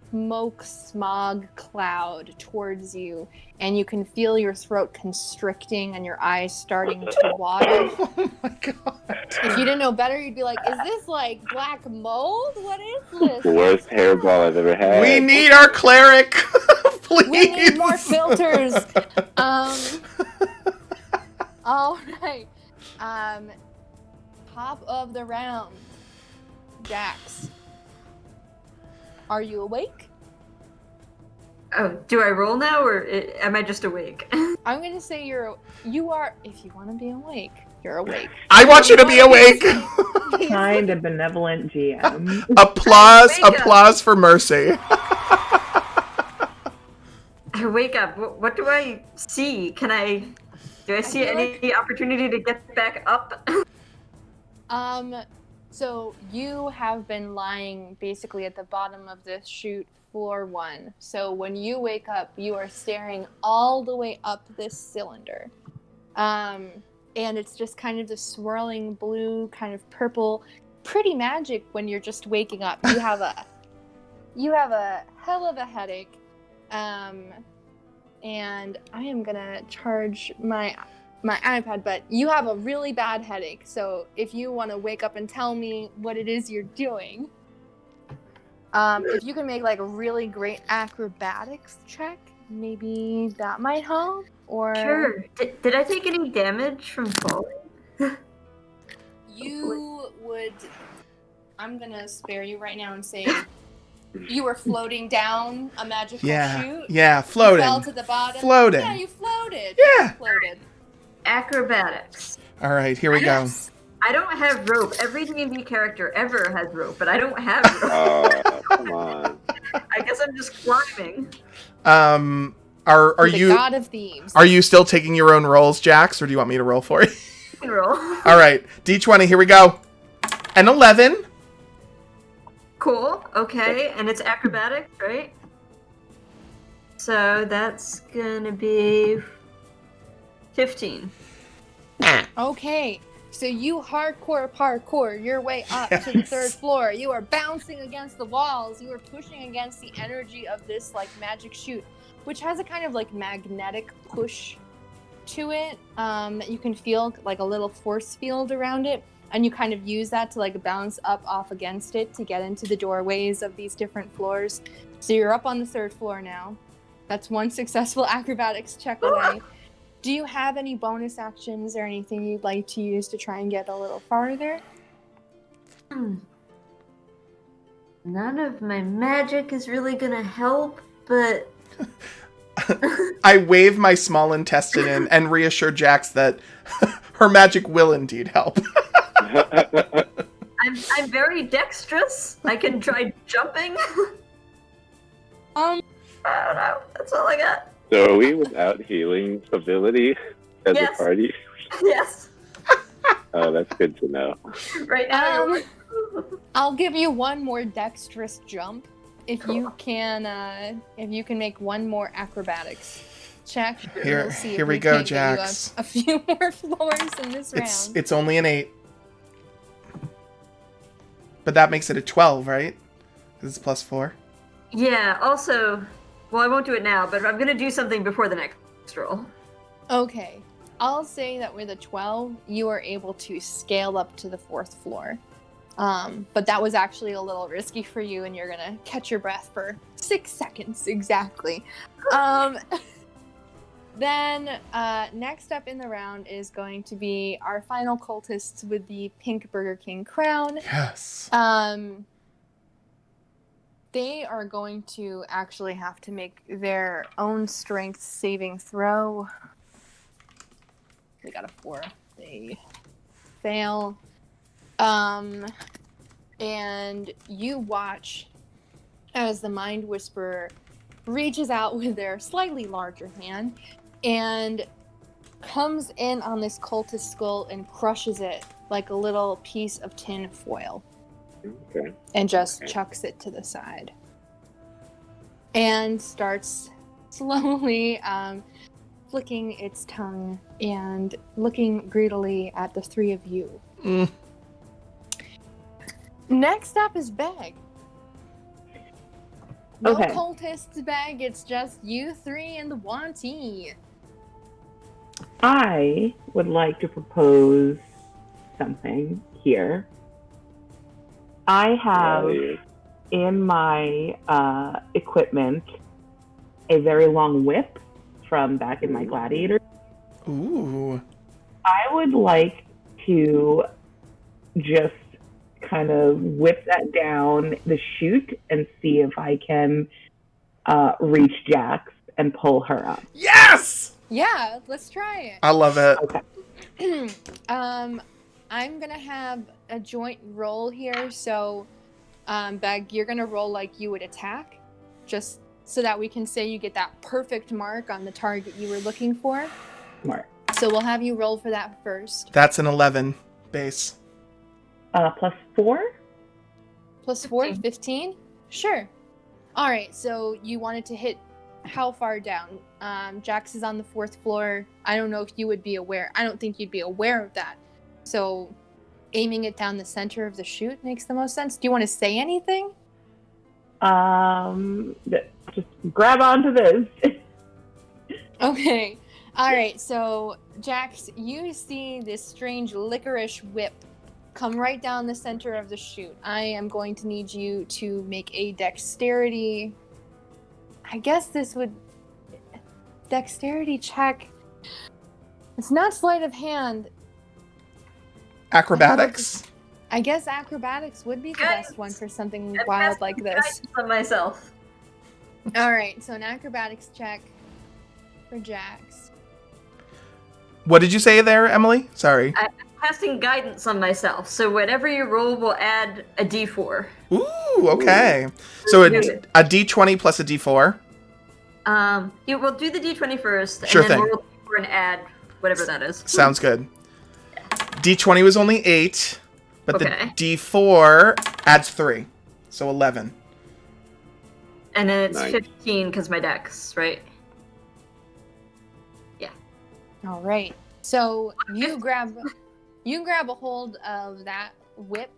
smoke smog cloud towards you, and you can feel your throat constricting and your eyes starting to water. Oh my god. If you didn't know better, you'd be like, is this like black mold? What is this? Worst hairball I've ever had. We need our cleric. Please. We need more filters. All right. Top of the round. Jax. Are you awake? Oh, do I roll now, or am I just awake? I'm going to say you are, if you want to be awake, you're awake. I want you to be awake. Kind of benevolent GM. Applause for Mercy. I wake up. What do I see? Do I see any opportunity to get back up? So you have been lying basically at the bottom of this chute, floor 1. So when you wake up, you are staring all the way up this cylinder. And it's just kind of the swirling blue, kind of purple, pretty magic when you're just waking up. You have a hell of a headache. And I am gonna charge my iPad, but you have a really bad headache. So if you want to wake up and tell me what it is you're doing, if you can make like a really great acrobatics check, maybe that might help. Or Sure. Did I take any damage from falling? You would. I'm gonna spare you right now and say you were floating down a magical chute. Yeah, floating. You fell to the bottom. Floating. Yeah, you floated. Yeah. You floated. Acrobatics. All right, here we go. Yes. I don't have rope. Every D&D character ever has rope, but I don't have rope. Oh, come on. I guess I'm just climbing. Are The you god of thieves? Are you still taking your own rolls, Jax, or do you want me to roll for you? You can roll. All right, D20. Here we go. An 11. Cool. Okay, and it's acrobatics, right? So that's gonna be 15. Okay, so you hardcore parkour your way up to the 3rd floor. You are bouncing against the walls. You are pushing against the energy of this like magic chute, which has a kind of like magnetic push to it that you can feel like a little force field around it, and you kind of use that to like bounce up off against it to get into the doorways of these different floors. So you're up on the 3rd floor now. That's one successful acrobatics check away. Do you have any bonus actions or anything you'd like to use to try and get a little farther? None of my magic is really gonna help, but I wave my small intestine in and reassure Jax that her magic will indeed help. I'm very dexterous. I can try jumping. I don't know. That's all I got. So are we without healing ability as a party? Yes. Oh, that's good to know. Right now. I'll give you one more dexterous jump if you can make one more acrobatics check. Here we go, Jax. A few more floors in this round. It's only an 8. But that makes it a 12, right? Because it's plus 4. Yeah, also, well, I won't do it now, but I'm going to do something before the next roll. Okay. I'll say that with a 12, you are able to scale up to the 4th floor. But that was actually a little risky for you, and you're gonna catch your breath for 6 seconds exactly. Then next up in the round is going to be our final cultists with the pink Burger King crown. Yes. They are going to actually have to make their own strength saving throw. They got a 4. They fail. And you watch as the Mind Whisperer reaches out with their slightly larger hand and comes in on this cultist skull and crushes it like a little piece of tin foil. Okay. And just chucks it to the side. And starts slowly flicking its tongue and looking greedily at the three of you. Next up is Beg. No Okay. cultists, Beg. It's just you three and the Wantee. I would like to propose something here. I have in my equipment a very long whip from back in my gladiator. Ooh. I would like to just kind of whip that down the chute and see if I can reach Jax and pull her up. Yes! Yeah, let's try it. I love it. Okay. I'm gonna have a joint roll here, so Beg, you're gonna roll like you would attack, just so that we can say you get that perfect mark on the target you were looking for. Smart. So we'll have you roll for that first. That's an 11 base. Plus 4? Plus 4, 15? Sure. All right, so you wanted to hit how far down? Jax is on the 4th floor. I don't know if you would be aware. I don't think you'd be aware of that. So aiming it down the center of the chute makes the most sense. Do you want to say anything? Just grab onto this. Okay. All right, so Jax, you see this strange licorice whip come right down the center of the chute. I am going to need you to make a dexterity. I guess this would... Dexterity check. It's not sleight of hand. Acrobatics? I guess acrobatics would be the best one for something wild like this. Guidance on myself. All right, so an acrobatics check for Jax. What did you say there, Emily? Sorry. I'm casting guidance on myself, so whatever you roll will add a d4. Ooh, okay. So a d20 plus a d4? You will do the d20 first, Sure and then thing. roll d4 and add whatever that is. Sounds good. D20 was only 8, but Okay. the D4 adds 3, so 11. And then it's Nice. 15 because my dex, right? Yeah. All right. So you grab a hold of that whip.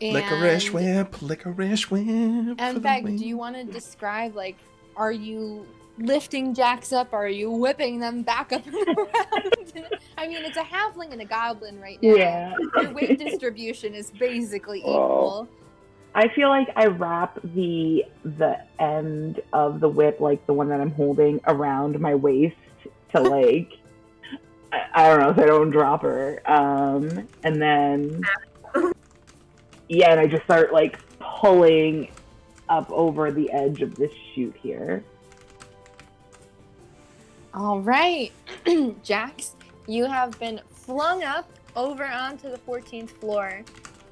And, Licorice whip, licorice whip. for And the Beck, win. do you want to describe, like, are you lifting Jax up? Or are you whipping them back up and around? I mean, it's a halfling and a goblin right now. Yeah. Your weight distribution is basically Oh. equal. I feel like I wrap the end of the whip, like the one that I'm holding, around my waist to like I don't know, so I don't drop her. And then and I just start like pulling up over the edge of this chute here. All right. Jax, you have been flung up over onto the 14th floor.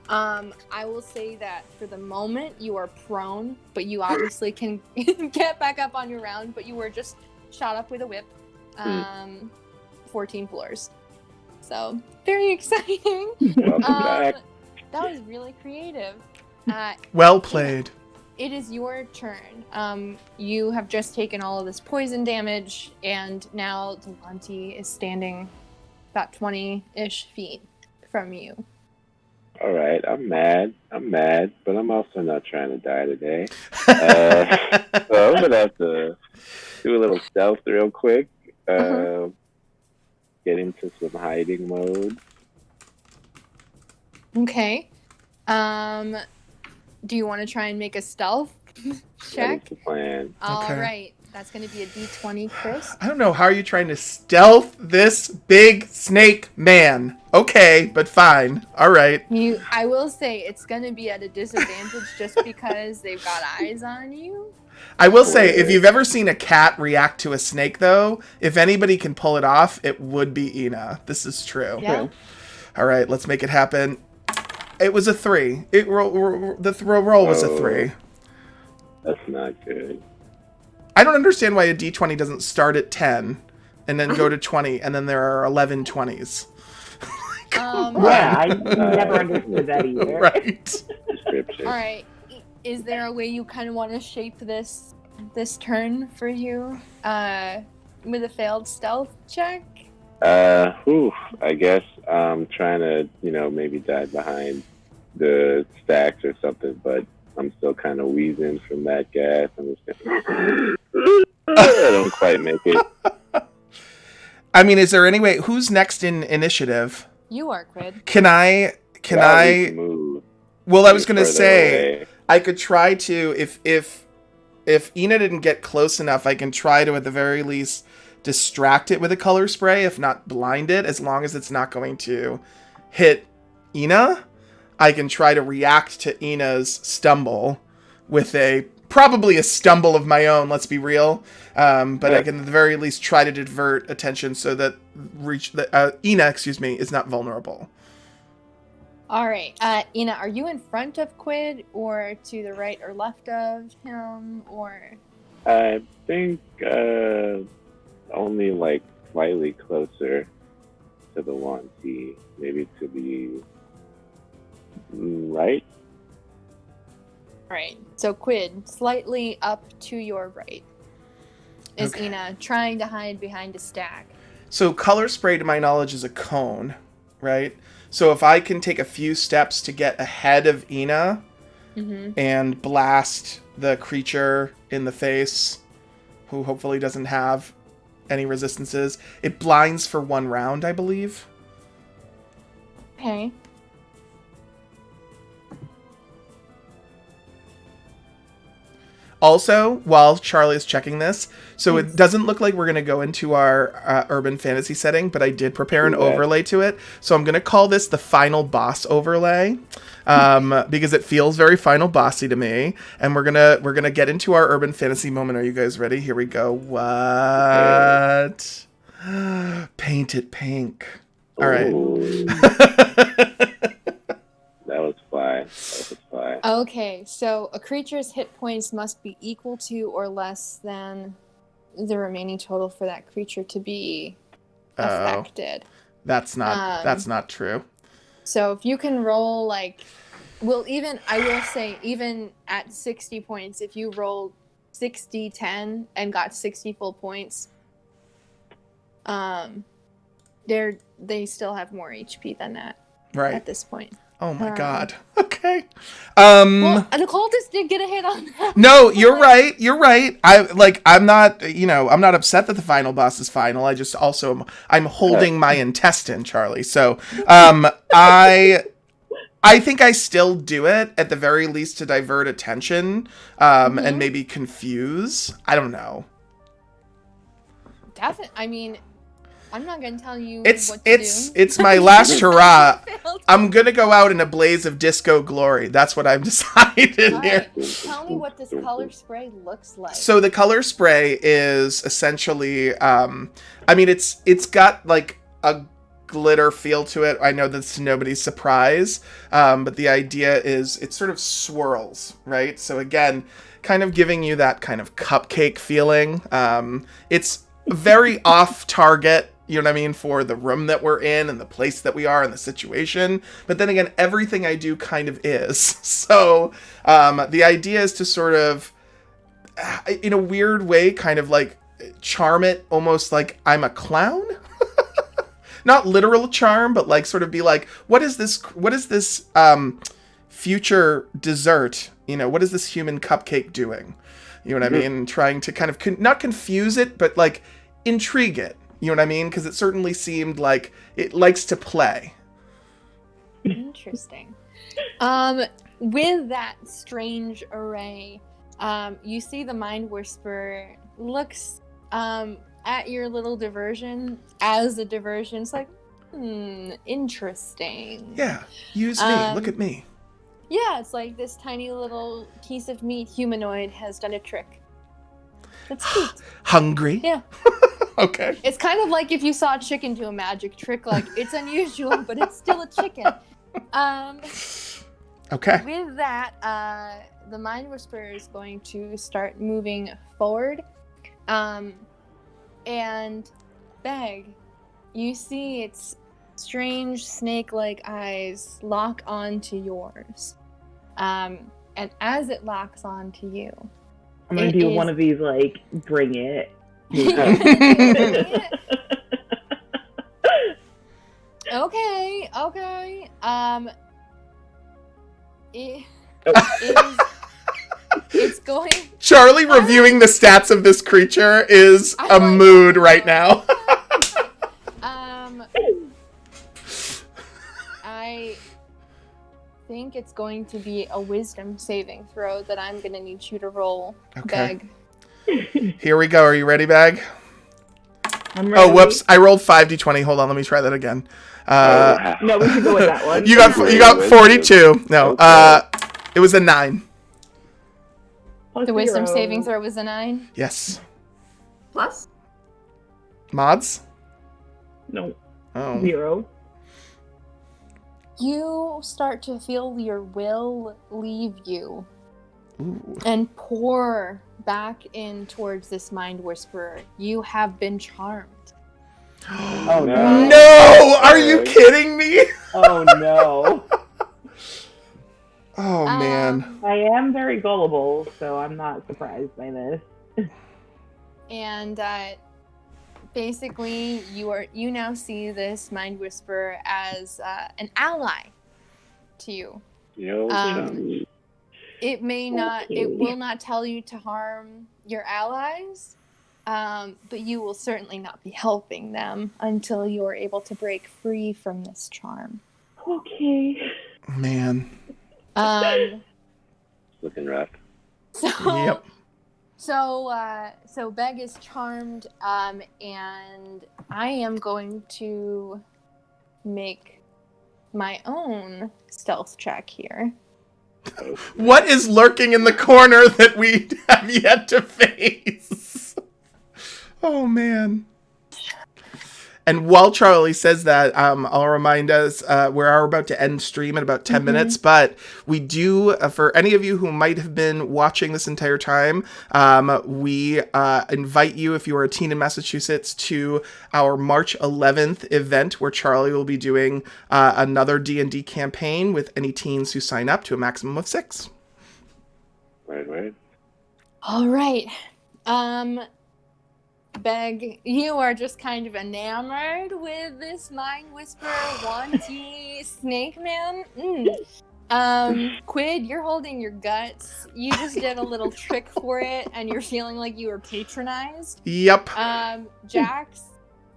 I will say that for the moment you are prone, but you obviously can get back up on your round, but you were just shot up with a whip. 14 floors. So, very exciting. Welcome back. That was really creative. Well played. It is your turn. You have just taken all of this poison damage, and now the Wantee is standing about 20-ish feet from you. All right, I'm mad, but I'm also not trying to die today. So I'm gonna have to do a little stealth real quick. Get into some hiding mode. Okay. Do you want to try and make a stealth check? That's the plan. All Okay. right. That's going to be a D20, Chris. I don't know. How are you trying to stealth this big snake man? Okay, but fine. All right. I will say it's going to be at a disadvantage just because they've got eyes on you. I will say, if you've ever seen a cat react to a snake, though, if anybody can pull it off, it would be Ina. This is true. Yeah. All right, let's make it happen. It was a 3. The roll was a 3. That's not good. I don't understand why a D20 doesn't start at 10 and then go to 20, and then there are 11 20s. Yeah, I never understood that either. Right. Description. All right. Is there a way you kind of want to shape this turn for you with a failed stealth check? I guess I'm trying to, maybe dive behind the stacks or something, but I'm still kind of wheezing from that gas. I'm just I don't quite make it. I mean, is there any way? Who's next in initiative? You are, Quid. Can I? Move Well, I was gonna further say away. I could try to if Ina didn't get close enough, I can try to at the very least distract it with a color spray, if not blind it, as long as it's not going to hit Ina. I can try to react to Ina's stumble with probably a stumble of my own, let's be real. But I can at the very least try to divert attention so that Ina, is not vulnerable. All right. Ina, are you in front of Quid or to the right or left of him or? I think only like slightly closer to the one T, maybe to the right. All right. So Quid, slightly up to your right, is Okay. Ina trying to hide behind a stack. So color spray, to my knowledge, is a cone, right? So if I can take a few steps to get ahead of Ina and blast the creature in the face, who hopefully doesn't have any resistances, it blinds for 1 round, I believe. Okay. Also, while Charlie is checking this, so it doesn't look like we're going to go into our urban fantasy setting, but I did prepare an overlay to it. So I'm going to call this the final boss overlay, because it feels very final bossy to me. And we're gonna get into our urban fantasy moment. Are you guys ready? Here we go. What? Paint it pink. All right. Ooh. That was fly. Okay, so a creature's hit points must be equal to or less than the remaining total for that creature to be affected. That's not true. So if you can roll I will say even at 60 points, if you rolled 60-10 and got 60 full points, they still have more HP than that Right. at this point. Oh my god. Okay. Well, the cultist did get a hit on that. No, you're right. I'm not upset that the final boss is final. I just also I'm holding my intestine, Charlie. So, I think I still do it at the very least to divert attention, and maybe confuse. I don't know. Definitely. I mean, I'm not gonna tell you It's what to do. it's my last hurrah. I'm gonna go out in a blaze of disco glory. That's what I've decided All here. right, tell me what this color spray looks like. So the color spray is essentially, it's got like a glitter feel to it. I know that's nobody's surprise, but the idea is it sort of swirls, right? So again, kind of giving you that kind of cupcake feeling. It's very off target, you know what I mean, for the room that we're in and the place that we are and the situation. But then again, everything I do kind of is. So the idea is to sort of, in a weird way, kind of like charm it almost like I'm a clown. Not literal charm, but like sort of be like, what is this future dessert? What is this human cupcake doing? You know what I mean? Trying to kind of not confuse it, but like intrigue it. You know what I mean? Because it certainly seemed like it likes to play. Interesting. With that strange array, you see the Mind Whisperer looks at your little diversion as a diversion. It's like, interesting. Yeah, use me. Look at me. Yeah, it's like this tiny little piece of meat humanoid has done a trick. That's cute. Hungry? Yeah. Okay. It's kind of like if you saw a chicken do a magic trick. Like, it's unusual, but it's still a chicken. Okay. With that, the Mind Whisperer is going to start moving forward. And Beg, you see its strange snake-like eyes lock onto yours. And as it locks onto you, I'm gonna do one of these, like, bring it. Okay. It's going. Charlie reviewing the stats of this creature is a mood right now. I think it's going to be a wisdom saving throw that I'm going to need you to roll, Okay. Beg. Here we go. Are you ready, Bag? I'm ready. Oh, whoops. I rolled 5d20. Hold on. Let me try that again. No, we should go with that one. You got 42. No. It was a 9. Plus The wisdom 0. saving throw was a 9. Yes. Plus? Mods? No, Oh. 0. You start to feel your will leave you Ooh. and pour back in towards this Mind Whisperer. You have been charmed. Oh, No! Are you kidding me? Oh, no. Oh, man. I am very gullible, so I'm not surprised by this. And basically, you now see this Mind Whisperer as an ally to you. It may not, it will not tell you to harm your allies, but you will certainly not be helping them until you are able to break free from this charm. Okay. Man. Looking rough. Yep. So Beg is charmed, and I am going to make my own stealth check here. What is lurking in the corner that we have yet to face? Oh, man. And while Charlie says that, I'll remind us, we are about to end stream in about 10 minutes, but we do, for any of you who might have been watching this entire time, we invite you, if you are a teen in Massachusetts, to our March 11th event where Charlie will be doing another D&D campaign with any teens who sign up to a maximum of 6. Right. All right. Beg, you are just kind of enamored with this Mind Whisperer, wanty snake man. Quid, you're holding your guts. You just did a little trick for it, and you're feeling like you were patronized. Yep. Jax,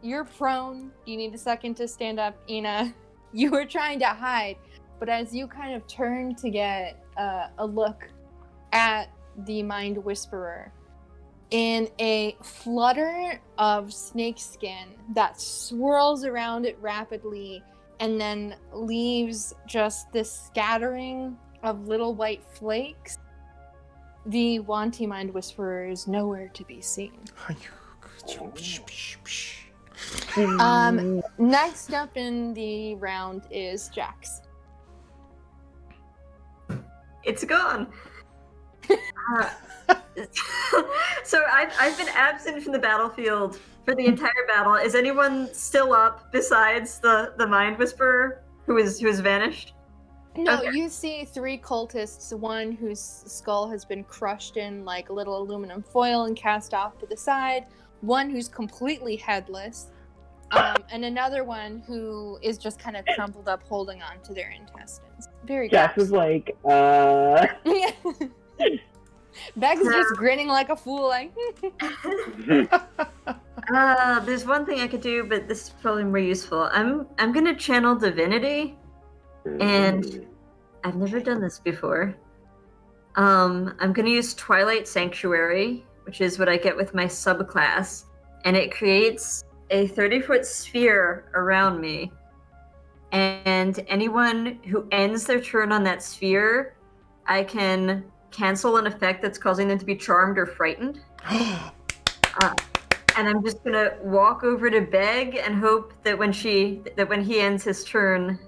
you're prone. You need a second to stand up. Ina, you were trying to hide, but as you kind of turn to get a look at the Mind Whisperer, in a flutter of snakeskin that swirls around it rapidly and then leaves just this scattering of little white flakes, the wanty Mind Whisperer is nowhere to be seen. Next up in the round is Jax. It's gone. So I've been absent from the battlefield for the entire battle. Is anyone still up besides the Mind Whisperer who is vanished? No, Okay. You see 3 cultists, one whose skull has been crushed in like little aluminum foil and cast off to the side, one who's completely headless, and another one who is just kind of crumpled up holding on to their intestines. Very Jess gross. is like, Beg's just grinning like a fool, like. There's one thing I could do, but this is probably more useful. I'm gonna channel divinity and I've never done this before. I'm going to use Twilight Sanctuary, which is what I get with my subclass, and it creates a 30-foot sphere around me. And anyone who ends their turn on that sphere, I can cancel an effect that's causing them to be charmed or frightened. And I'm just gonna walk over to Beg and hope that when he ends his turn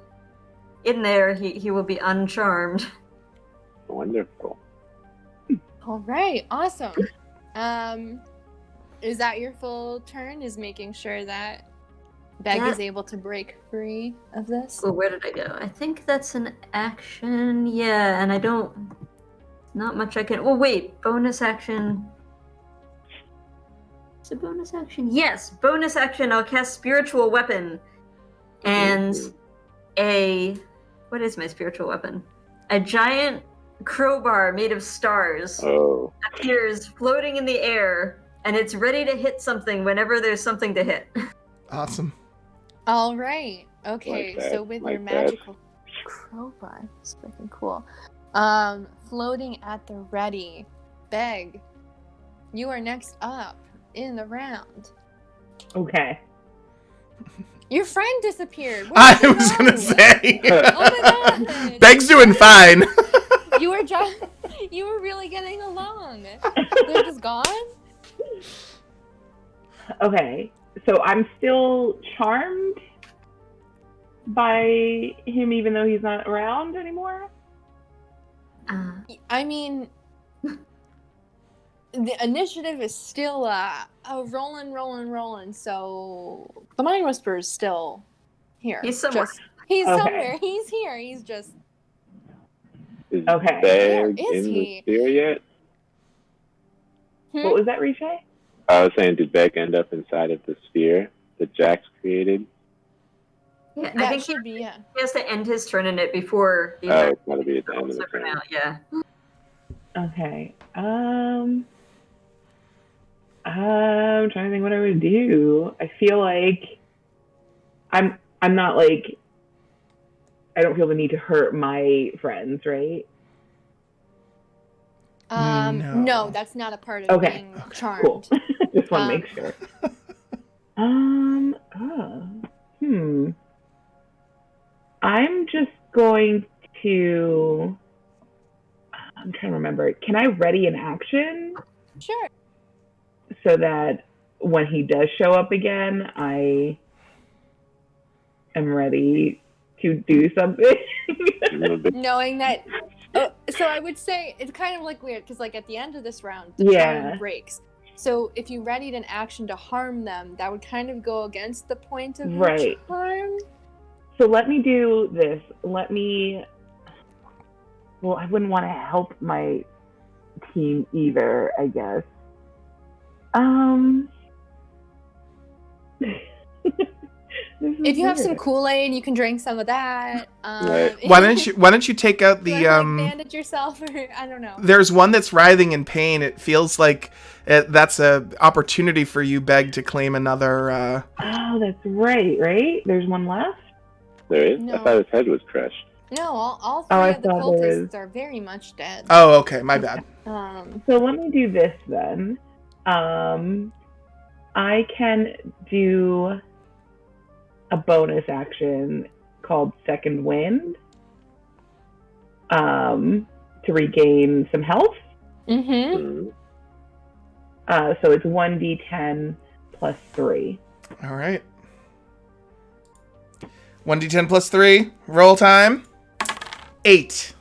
in there, he will be uncharmed. Wonderful. All right, awesome. Is that your full turn? Is making sure that Beg is able to break free of this? Well, where did I go? I think that's an action. Yeah, and I don't. Not much I can. Oh wait, bonus action. Is it bonus action? Yes, bonus action. I'll cast Spiritual Weapon, and what is my spiritual weapon? A giant crowbar made of stars appears floating in the air, and it's ready to hit something whenever there's something to hit. Awesome. All right. Okay, Like that, so with like your that. magical crowbar, it's freaking cool. Floating at the ready. Beg, you are next up in the round. Okay. Your friend disappeared. Where I did he was go? gonna say. Oh my god. Beg's doing fine. You were really getting along. They're just gone? Okay. So I'm still charmed by him even though he's not around anymore? I mean, the initiative is still rolling, so the Mind Whisperer is still here. He's somewhere. He's Okay. somewhere. He's here. He's just... Is Okay. Beg Where is in he? the sphere yet? What was that, Riche? I was saying, did Beg end up inside of the sphere that Jax created? Yeah, I That think should be, yeah. he has to end his turn in it before the Oh, effect it's gotta be at the end of the for turn. now. Yeah. Okay. I'm trying to think what I would do. I feel like I'm not like I don't feel the need to hurt my friends, right? No, that's not a part of Okay. being charmed. Cool. Just want to make sure. I'm just going to. I'm trying to remember. Can I ready an action Sure. so that when he does show up again, I am ready to do something? Knowing that... so I would say it's kind of like weird because like at the end of this round, the Yeah. charm breaks. So if you readied an action to harm them, that would kind of go against the point of your Right. charm. So let me do this. Well, I wouldn't want to help my team either, I guess. If you have some Kool-Aid, you can drink some of that. Right. Why don't you take out You the wanna, like, bandage yourself, or I don't know. There's one that's writhing in pain. It feels like that's a opportunity for you, Beg, to claim another. Oh, that's right. There's one left? There is? No. I thought his head was crushed. No, all three I of the thought there cultists was. are very much dead. Oh, okay, my bad. So let me do this then. I can do a bonus action called Second Wind to regain some health. Mm-hmm. So it's 1d10 plus 3. All right. 1d10 plus 3. Roll time. 8.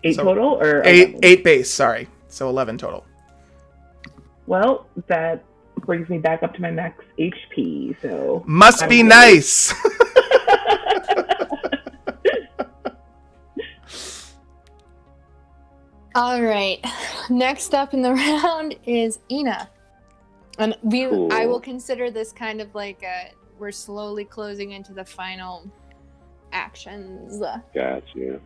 8 So, total? Or 8 base, sorry. So 11 total. Well, that brings me back up to my max HP, so... Must be nice. All right. Next up in the round is Ina. And Cool. I will consider this kind of like we're slowly closing into the final actions. Got you.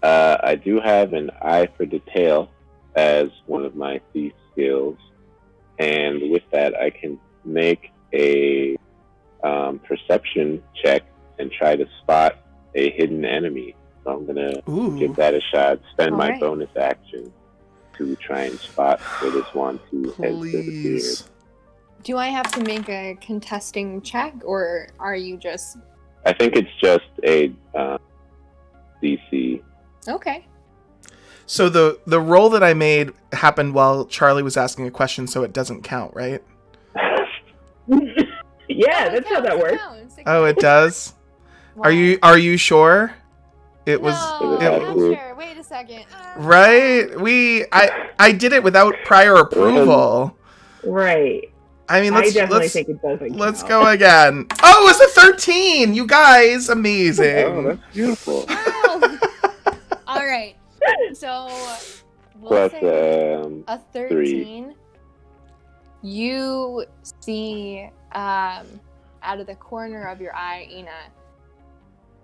I do have an eye for detail as one of my thief skills, and with that, I can make a perception check and try to spot a hidden enemy So I'm gonna Ooh. give that a shot. Spend my Alright. bonus action to try and spot where this one has disappeared. Please. Do I have to make a contesting check, or are you just I think it's just a DC. okay? So the roll that I made happened while Charlie was asking a question, so it doesn't count, right? Yeah, Oh, that's how that works. Oh, it does. Wow. Are you sure? It was No, it I'm was- not sure. Wait a second. right. I did it without prior approval. Right. I mean, I definitely think it doesn't let's count. go again. Oh, it was a 13. You guys, Oh, amazing. that's beautiful. Wow. All right. So we'll Plus, say a 13. You see out of the corner of your eye, Ina,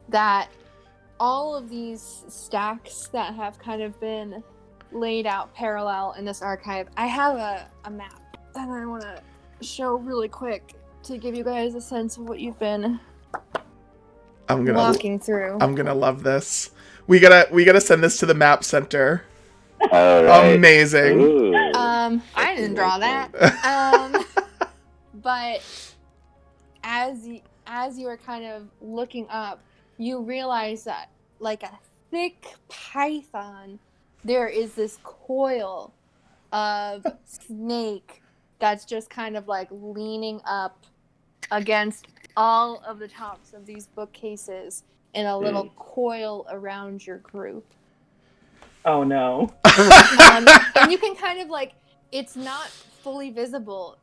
that all of these stacks that have kind of been laid out parallel in this archive, I have a map that I want to show really quick to give you guys a sense of what you've been I'm walking through. gonna love this. We gotta send this to the map center. All right. Amazing. Ooh. I didn't draw that. But as you are kind of looking up, you realize that, like a thick python, there is this coil of snake that's just kind of like leaning up against all of the tops of these bookcases in a little coil around your group. Oh no. And you can kind of like, it's not fully visible.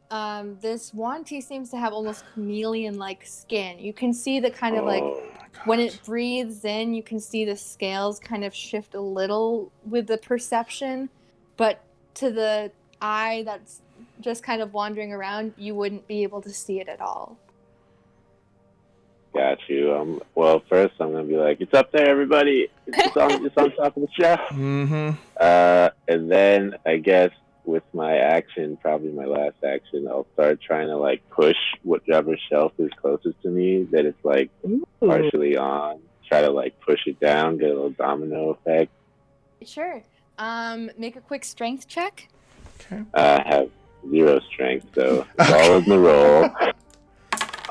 This Wanty seems to have almost chameleon-like skin. You can see the kind of like, Oh, when it breathes in, you can see the scales kind of shift a little with the perception, but to the eye that's just kind of wandering around, you wouldn't be able to see it at all. got you. Well, first I'm gonna be like, it's up there, everybody. It's on top of the shelf. Mm-hmm. And then I guess with my action, probably my last action, I'll start trying to like push whichever shelf is closest to me that it's like partially on. Try to like push it down, get a little domino effect. Sure. Make a quick strength check. Okay. I have 0 strength, so it's all in the roll.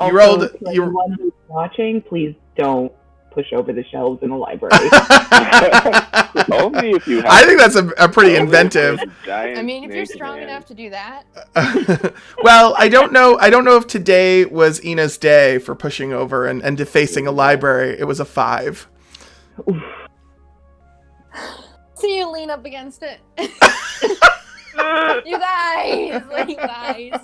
You rolled. For You. anyone who's watching, please don't push over the shelves in the library. Only if you have. I think that's a pretty only if inventive. there's a giant I mean, if you're snake strong man. enough to do that. Well, I don't know if today was Ina's day for pushing over and defacing a library. It was a 5. So you lean up against it. You guys.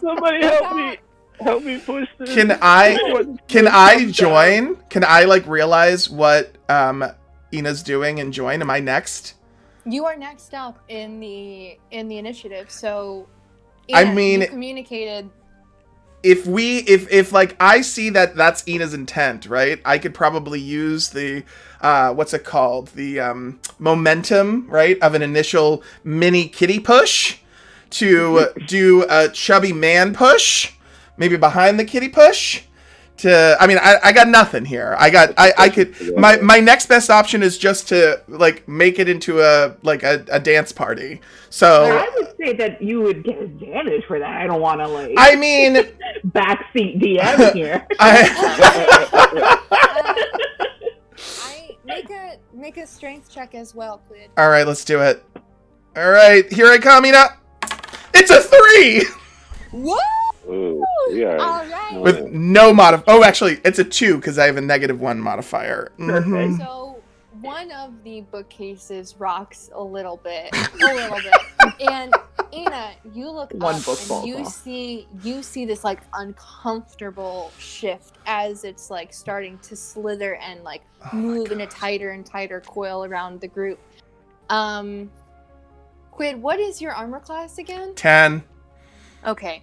Somebody help me! Help me push this. Can I join? Can I like realize what Ina's doing and join? Am I next? You are next up in the initiative. So, I Ina, mean, you communicated. If like I see that that's Ina's intent, right? I could probably use the what's it called? The momentum, right, of an initial mini kitty push to do a chubby man push, maybe behind the kitty push. I mean, I got nothing here. I could my next best option is just to like make it into a dance party. So I would say that you would get advantage for that. I don't want to like. I mean, backseat DM here. Make a strength check as well, Quid. All right, let's do it. All right, here I come, Ina. It's a 3 Woo! Ooh, we are. All right. with no Oh, actually, it's a 2 because I have a -1 modifier. Mhm. So one of the bookcases rocks a little bit, and Ina, you look One up book and falls you off. see this like uncomfortable shift as it's like starting to slither and like move in a tighter and tighter coil around the group. Quid, what is your armor class again? 10. Okay.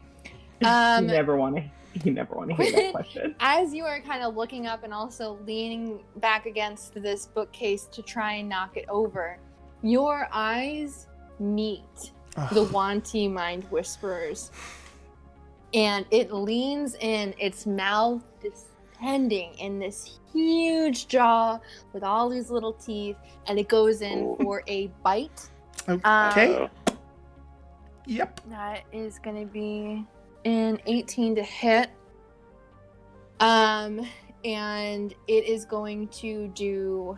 You never want to hear that question. As you are kind of looking up and also leaning back against this bookcase to try and knock it over, your eyes meet the Wanty Mind Whisperers. And it leans in, its mouth pretending in this huge jaw with all these little teeth, and it goes in for a bite. Okay. Yep. That is going to be an 18 to hit. And it is going to do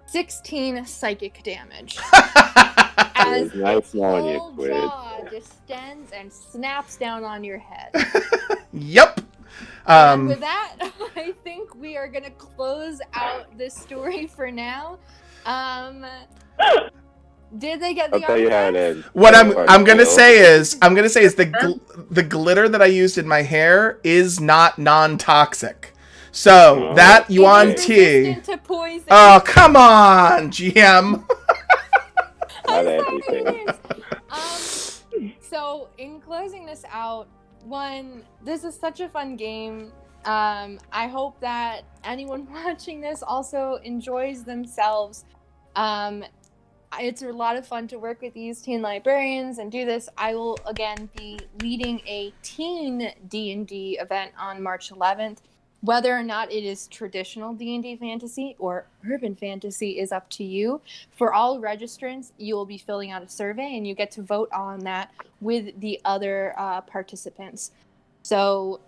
16 psychic damage. As nice knowing you, whole Quid. jaw distends and snaps down on your head. Yep. And with that, I think we are going to close out this story for now. Did they get the I'll tell you how it ends. What I'm gonna say is the glitter that I used in my hair is not non-toxic. So that Yuan Ti. Oh, come on, GM. So in closing this out, this is such a fun game. I hope that anyone watching this also enjoys themselves. It's a lot of fun to work with these teen librarians and do this. I will again be leading a teen D&D event on March 11th. Whether or not it is traditional D&D fantasy or urban fantasy is up to you. For all registrants, you will be filling out a survey and you get to vote on that with the other participants. So,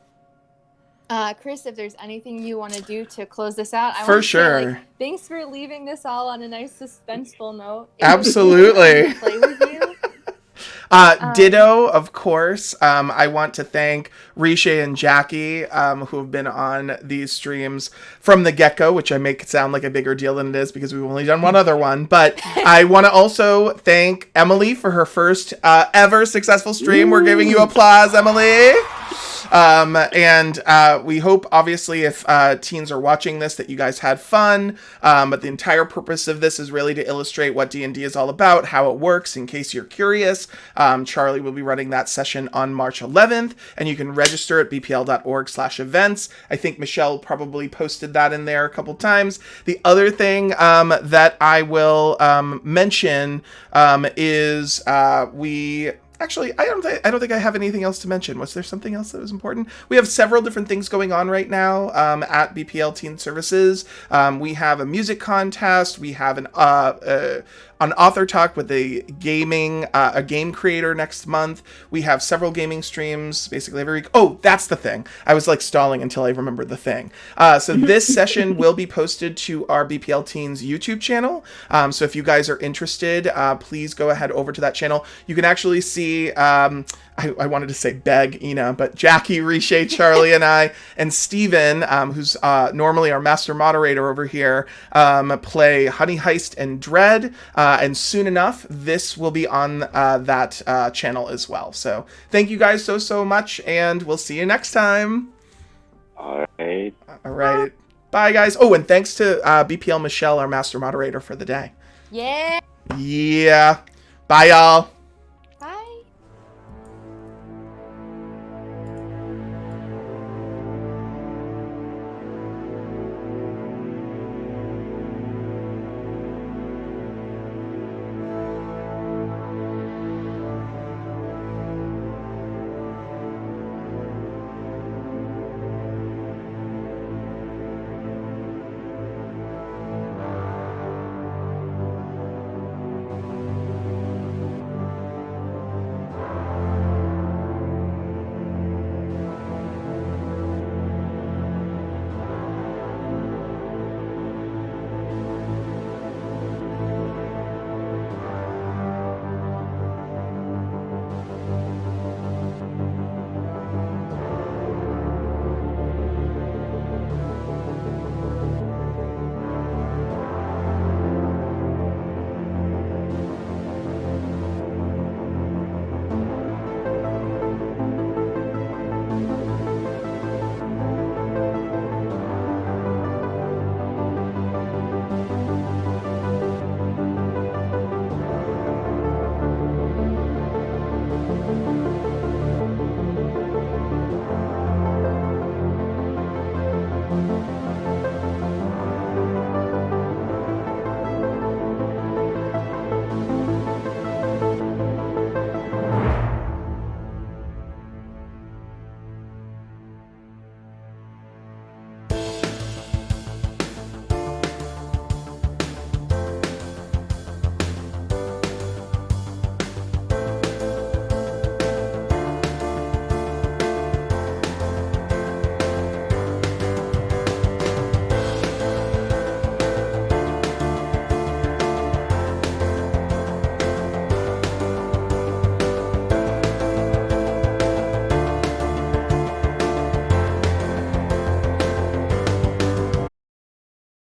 Chris, if there's anything you want to do to close this out, for sure. Thanks for leaving this all on a nice suspenseful note. Absolutely. Play with you. Ditto, of course. I want to thank Riche and Jackie, who have been on these streams from the get-go, which I make it sound like a bigger deal than it is because we've only done one other one. But I want to also thank Emily for her first ever successful stream. Ooh. We're giving you applause, Emily. And we hope, obviously, if teens are watching this, that you guys had fun. But the entire purpose of this is really to illustrate what D&D is all about, how it works, in case you're curious. Charlie will be running that session on March 11th, and you can register at bpl.org/events. I think Michelle probably posted that in there a couple times. The other thing that I will mention is we... Actually, I don't think I have anything else to mention. Was there something else that was important? We have several different things going on right now at BPL Teen Services. We have a music contest. We have an author talk with a game creator next month. We have several gaming streams basically every week. Oh, that's the thing. I was like stalling until I remembered the thing. So this session will be posted to our BPL Teens YouTube channel. So if you guys are interested, please go ahead over to that channel. You can actually see I wanted to say Beg, Ina, but Jackie, Riche, Charlie, and I, and Steven, who's normally our master moderator over here, play Honey Heist and Dread, and soon enough, this will be on that channel as well. So thank you guys so much, and we'll see you next time. All right. Bye, guys. Oh, and thanks to BPL Michelle, our master moderator for the day. Yeah. Bye, y'all.